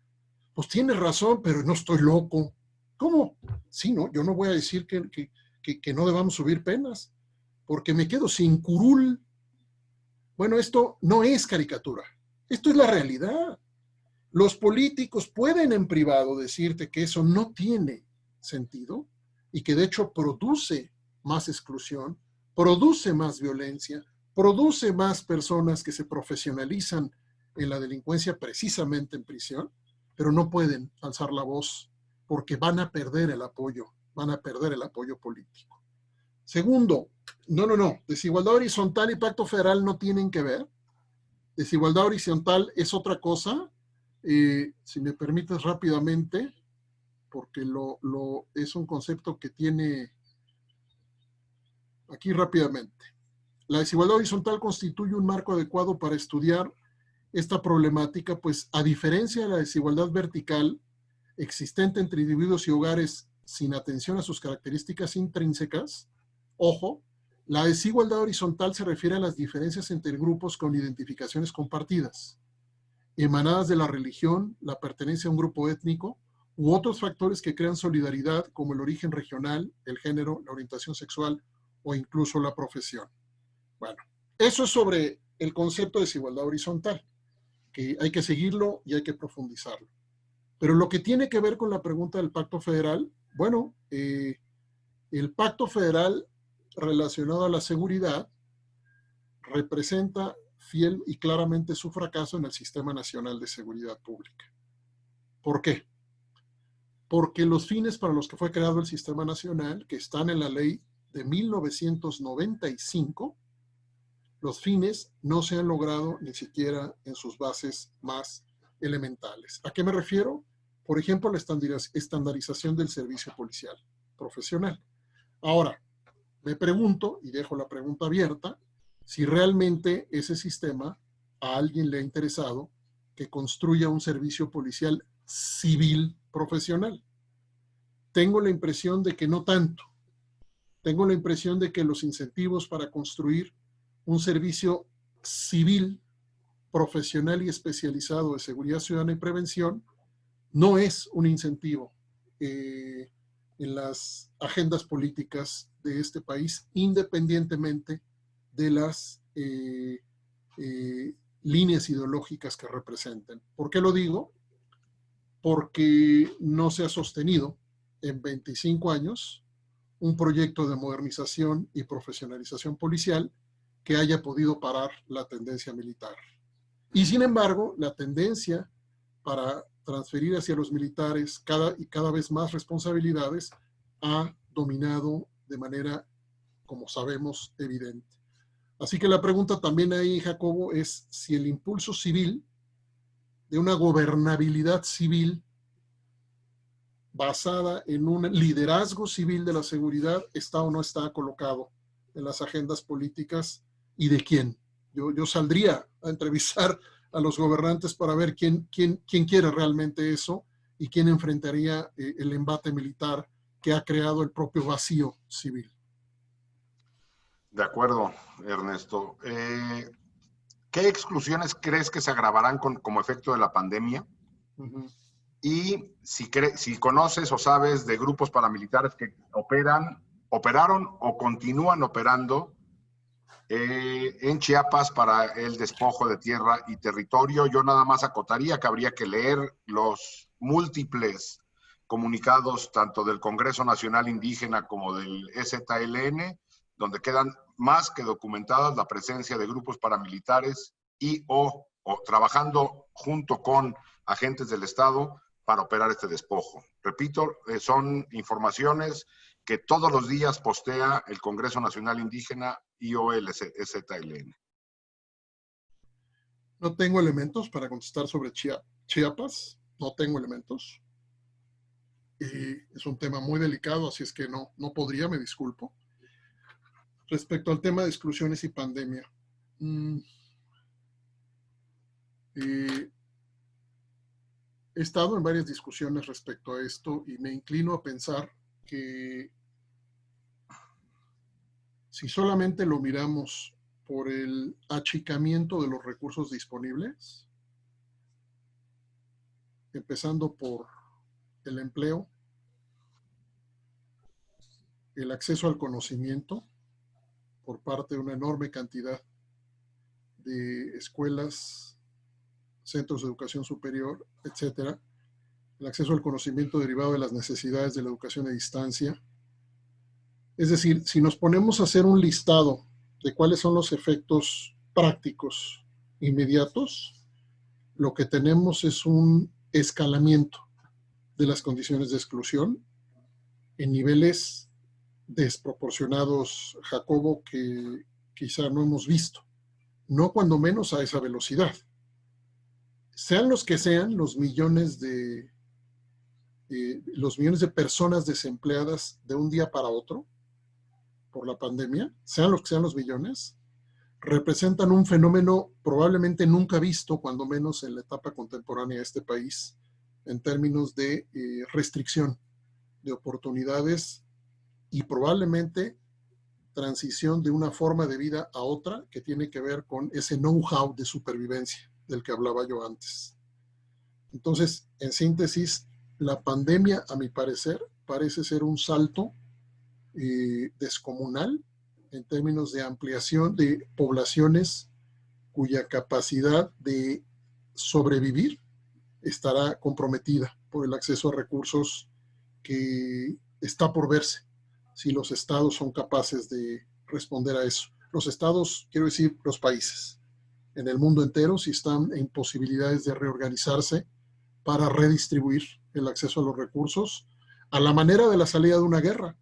S3: pues tienes razón, pero no estoy loco. ¿Cómo? Sí, no, yo no voy a decir que no debamos subir penas, porque me quedo sin curul. Bueno, esto no es caricatura, esto es la realidad. Los políticos pueden en privado decirte que eso no tiene sentido y que de hecho produce más exclusión, produce más violencia, produce más personas que se profesionalizan en la delincuencia precisamente en prisión, pero no pueden alzar la voz porque van a perder el apoyo político. Segundo, no, desigualdad horizontal y pacto federal no tienen que ver. Desigualdad horizontal es otra cosa. Si me permites rápidamente, porque es un concepto que tiene aquí rápidamente. La desigualdad horizontal constituye un marco adecuado para estudiar esta problemática, pues a diferencia de la desigualdad vertical existente entre individuos y hogares sin atención a sus características intrínsecas, ojo, la desigualdad horizontal se refiere a las diferencias entre grupos con identificaciones compartidas, emanadas de la religión, la pertenencia a un grupo étnico u otros factores que crean solidaridad como el origen regional, el género, la orientación sexual o incluso la profesión. Bueno, eso es sobre el concepto de desigualdad horizontal, que hay que seguirlo y hay que profundizarlo. Pero lo que tiene que ver con la pregunta del pacto federal, bueno, el pacto federal relacionado a la seguridad representa fiel y claramente su fracaso en el Sistema Nacional de Seguridad Pública. ¿Por qué? Porque los fines para los que fue creado el Sistema Nacional, que están en la ley de 1995, los fines no se han logrado ni siquiera en sus bases más elementales. ¿A qué me refiero? Por ejemplo, la estandarización del servicio policial profesional. Ahora, me pregunto, y dejo la pregunta abierta, si realmente ese sistema a alguien le ha interesado que construya un servicio policial civil profesional. Tengo la impresión de que no tanto. Tengo la impresión de que los incentivos para construir un servicio civil profesional y especializado de seguridad ciudadana y prevención no es un incentivo en las agendas políticas de este país, independientemente de las líneas ideológicas que representen. ¿Por qué lo digo? Porque no se ha sostenido en 25 años un proyecto de modernización y profesionalización policial que haya podido parar la tendencia militar. Y sin embargo, la tendencia para transferir hacia los militares cada vez más responsabilidades ha dominado de manera, como sabemos, evidente. Así que la pregunta también ahí, Jacobo, es si el impulso civil de una gobernabilidad civil basada en un liderazgo civil de la seguridad está o no está colocado en las agendas políticas y de quién. Yo saldría a entrevistar a los gobernantes para ver quién quiere realmente eso y quién enfrentaría el embate militar que ha creado el propio vacío civil.
S2: De acuerdo, Ernesto. ¿Qué exclusiones crees que se agravarán como efecto de la pandemia? Y si conoces o sabes de grupos paramilitares que operaron o continúan operando en Chiapas para el despojo de tierra y territorio. Yo nada más acotaría que habría que leer los múltiples comunicados tanto del Congreso Nacional Indígena como del EZLN, donde quedan más que documentadas la presencia de grupos paramilitares y o trabajando junto con agentes del Estado para operar este despojo. Repito, son informaciones que todos los días postea el Congreso Nacional Indígena y o el EZLN.
S3: No tengo elementos para contestar sobre Chiapas, no tengo elementos. Es un tema muy delicado, así es que no podría, me disculpo. Respecto al tema de exclusiones y pandemia, he estado en varias discusiones respecto a esto y me inclino a pensar que si solamente lo miramos por el achicamiento de los recursos disponibles, empezando por el empleo, el acceso al conocimiento por parte de una enorme cantidad de escuelas, centros de educación superior, etcétera, el acceso al conocimiento derivado de las necesidades de la educación a distancia. Es decir, si nos ponemos a hacer un listado de cuáles son los efectos prácticos inmediatos, lo que tenemos es un escalamiento de las condiciones de exclusión en niveles desproporcionados, Jacobo, que quizá no hemos visto, no cuando menos a esa velocidad. Sean los que sean los millones de personas desempleadas de un día para otro por la pandemia, sean los que sean los millones, representan un fenómeno probablemente nunca visto, cuando menos en la etapa contemporánea de este país, en términos de restricción de oportunidades y probablemente transición de una forma de vida a otra que tiene que ver con ese know-how de supervivencia del que hablaba yo antes. Entonces, en síntesis, la pandemia, a mi parecer, parece ser un salto descomunal en términos de ampliación de poblaciones cuya capacidad de sobrevivir estará comprometida por el acceso a recursos que está por verse si los estados son capaces de responder a eso. Los estados, quiero decir, los países en el mundo entero, si están en posibilidades de reorganizarse para redistribuir el acceso a los recursos a la manera de la salida de una guerra.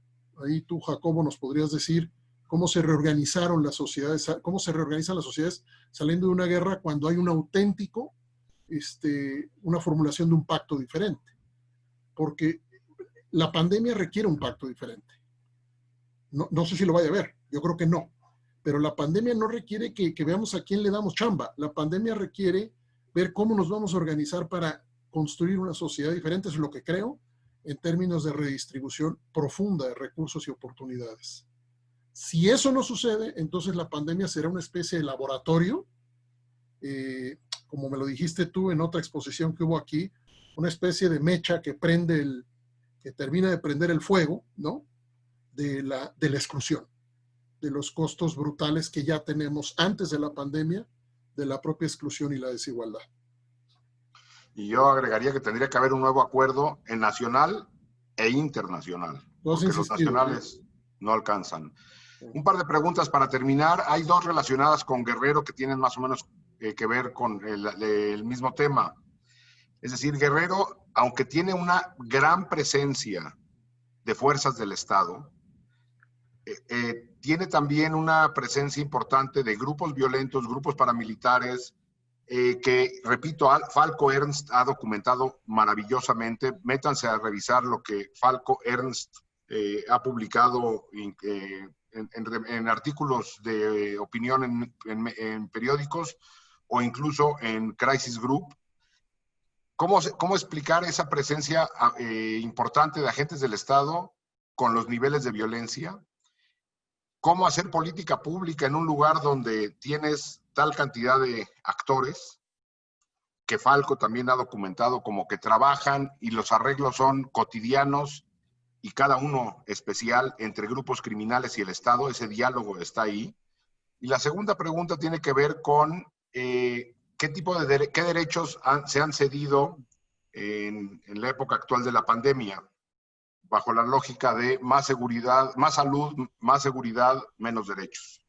S3: Ahí tú, Jacobo, nos podrías decir cómo se reorganizaron las sociedades, cómo se reorganizan las sociedades saliendo de una guerra cuando hay un auténtico una formulación de un pacto diferente, porque la pandemia requiere un pacto diferente. No sé si lo vaya a ver, yo creo que no, pero la pandemia no requiere que veamos a quién le damos chamba. La pandemia requiere ver cómo nos vamos a organizar para construir una sociedad diferente, es lo que creo, en términos de redistribución profunda de recursos y oportunidades. Si eso no sucede, entonces la pandemia será una especie de laboratorio, como me lo dijiste tú en otra exposición que hubo aquí, una especie de mecha que termina de prender el fuego, ¿no? De la exclusión, de los costos brutales que ya tenemos antes de la pandemia, de la propia exclusión y la desigualdad.
S2: Y yo agregaría que tendría que haber un nuevo acuerdo en nacional e internacional, porque los nacionales no alcanzan. Un par de preguntas para terminar. Hay dos relacionadas con Guerrero que tienen más o menos que ver con el mismo tema. Es decir, Guerrero, aunque tiene una gran presencia de fuerzas del Estado, tiene también una presencia importante de grupos violentos, grupos paramilitares, que, repito, Falco Ernst ha documentado maravillosamente. Métanse a revisar lo que Falco Ernst ha publicado en artículos de opinión en periódicos o incluso en Crisis Group. ¿Cómo explicar esa presencia importante de agentes del Estado con los niveles de violencia? ¿Cómo hacer política pública en un lugar donde tienes tal cantidad de actores que Falco también ha documentado como que trabajan y los arreglos son cotidianos y cada uno especial entre grupos criminales y el Estado? Ese diálogo está ahí. Y la segunda pregunta tiene que ver con qué derechos se han cedido en la época actual de la pandemia, bajo la lógica de más seguridad, más salud, más seguridad, menos derechos.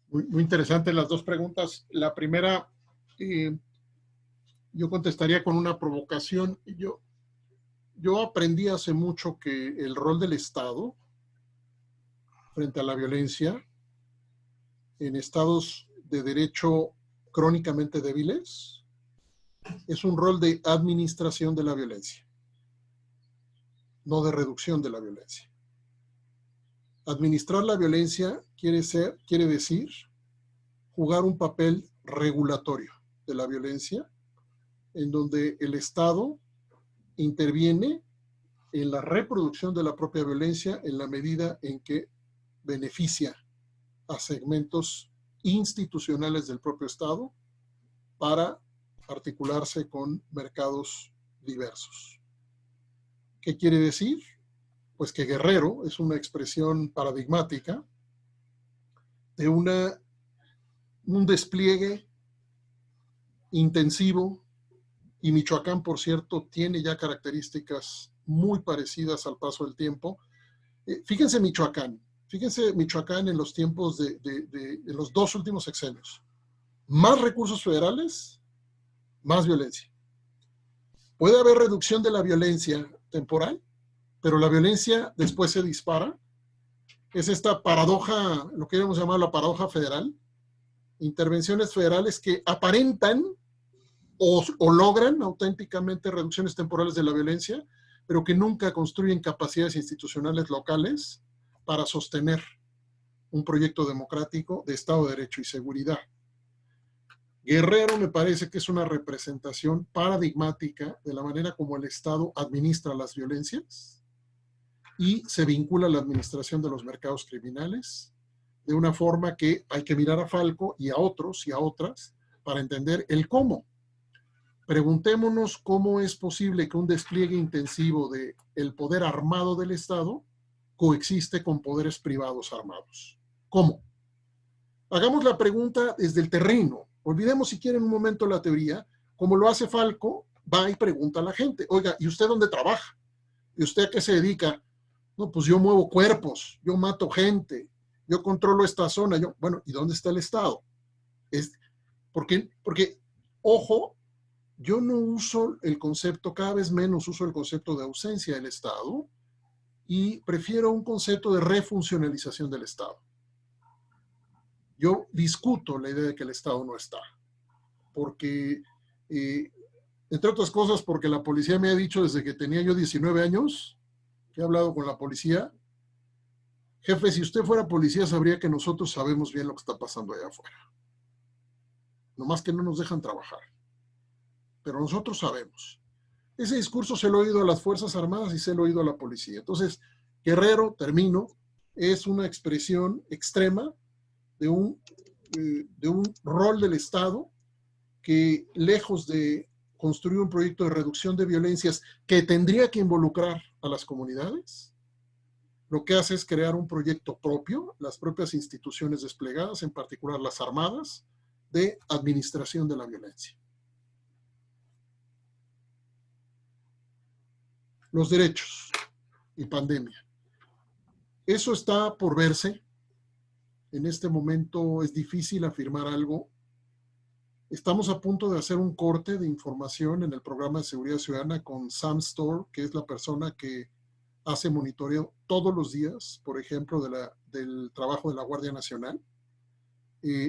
S3: Muy interesantes las dos preguntas. La primera, yo contestaría con una provocación. Yo aprendí hace mucho que el rol del Estado frente a la violencia en estados de derecho crónicamente débiles es un rol de administración de la violencia, no de reducción de la violencia. Administrar la violencia quiere decir jugar un papel regulatorio de la violencia, en donde el Estado interviene en la reproducción de la propia violencia en la medida en que beneficia a segmentos institucionales del propio Estado para articularse con mercados diversos. ¿Qué quiere decir? Pues que Guerrero es una expresión paradigmática de un despliegue intensivo, y Michoacán, por cierto, tiene ya características muy parecidas al paso del tiempo. Fíjense Michoacán en los tiempos de los dos últimos sexenios. Más recursos federales, más violencia. Puede haber reducción de la violencia temporal, pero la violencia después se dispara. Es esta paradoja, lo que queremos llamar la paradoja federal. Intervenciones federales que aparentan o logran auténticamente reducciones temporales de la violencia, pero que nunca construyen capacidades institucionales locales para sostener un proyecto democrático de Estado de Derecho y seguridad. Guerrero me parece que es una representación paradigmática de la manera como el Estado administra las violencias y se vincula a la administración de los mercados criminales de una forma que hay que mirar a Falco y a otros y a otras para entender el cómo. Preguntémonos cómo es posible que un despliegue intensivo del poder armado del Estado coexiste con poderes privados armados. ¿Cómo? Hagamos la pregunta desde el terreno. Olvidemos si quieren un momento la teoría. Como lo hace Falco, va y pregunta a la gente. Oiga, ¿y usted dónde trabaja? ¿Y usted a qué se dedica? No, pues yo muevo cuerpos, yo mato gente, yo controlo esta zona. Bueno, ¿y dónde está el Estado? Porque, ojo, yo no uso el concepto, cada vez menos uso el concepto de ausencia del Estado y prefiero un concepto de refuncionalización del Estado. Yo discuto la idea de que el Estado no está. porque, entre otras cosas, porque la policía me ha dicho desde que tenía yo 19 años, que he hablado con la policía, jefe, si usted fuera policía sabría que nosotros sabemos bien lo que está pasando allá afuera. Nomás que no nos dejan trabajar. Pero nosotros sabemos. Ese discurso se lo he oído a las Fuerzas Armadas y se lo he oído a la policía. Entonces, Guerrero, termino, es una expresión extrema de un rol del Estado que, lejos de construir un proyecto de reducción de violencias que tendría que involucrar a las comunidades, lo que hace es crear un proyecto propio, las propias instituciones desplegadas, en particular las armadas, de administración de la violencia. Los derechos y pandemia. Eso está por verse. En este momento es difícil afirmar algo. Estamos a punto de hacer un corte de información en el programa de seguridad ciudadana con Sam Storr, que es la persona que hace monitoreo todos los días, por ejemplo, del trabajo de la Guardia Nacional.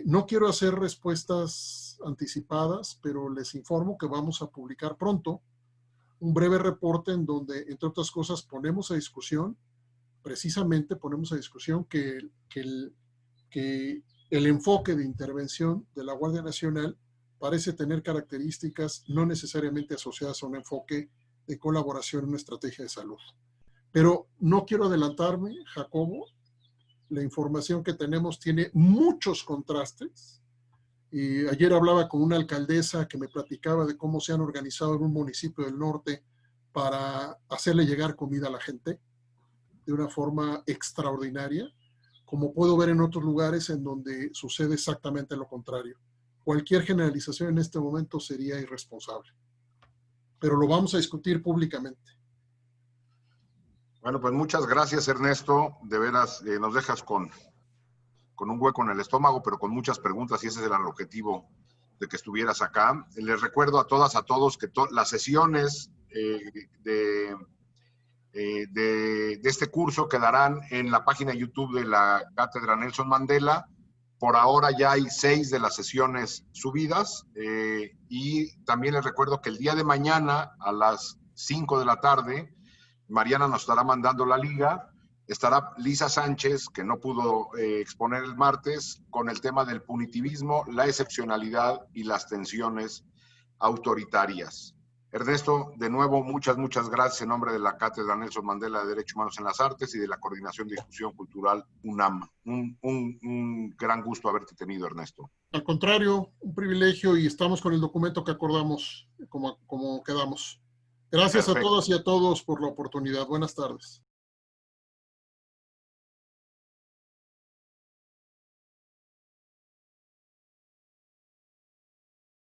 S3: No quiero hacer respuestas anticipadas, pero les informo que vamos a publicar pronto un breve reporte en donde, entre otras cosas, ponemos a discusión, precisamente ponemos a discusión que el enfoque de intervención de la Guardia Nacional parece tener características no necesariamente asociadas a un enfoque de colaboración en una estrategia de salud. Pero no quiero adelantarme, Jacobo. La información que tenemos tiene muchos contrastes. Y ayer hablaba con una alcaldesa que me platicaba de cómo se han organizado en un municipio del norte para hacerle llegar comida a la gente de una forma extraordinaria, como puedo ver en otros lugares en donde sucede exactamente lo contrario. Cualquier generalización en este momento sería irresponsable. Pero lo vamos a discutir públicamente.
S2: Bueno, pues muchas gracias, Ernesto. De veras, nos dejas con un hueco en el estómago, pero con muchas preguntas, y ese era el objetivo de que estuvieras acá. Les recuerdo a todas, a todos, que las sesiones de este curso quedarán en la página YouTube de la Cátedra Nelson Mandela. Por ahora ya hay 6 de las sesiones subidas, y también les recuerdo que el día de mañana a las 5 de la tarde, Mariana nos estará mandando la liga. Estará Lisa Sánchez, que no pudo exponer el martes, con el tema del punitivismo, la excepcionalidad y las tensiones autoritarias. Ernesto, de nuevo, muchas gracias en nombre de la Cátedra Nelson Mandela de Derechos Humanos en las Artes y de la Coordinación de Difusión Cultural UNAM. Un gran gusto haberte tenido, Ernesto.
S3: Al contrario, un privilegio, y estamos con el documento que acordamos como quedamos. Gracias. Perfecto. A todas y a todos por la oportunidad. Buenas tardes.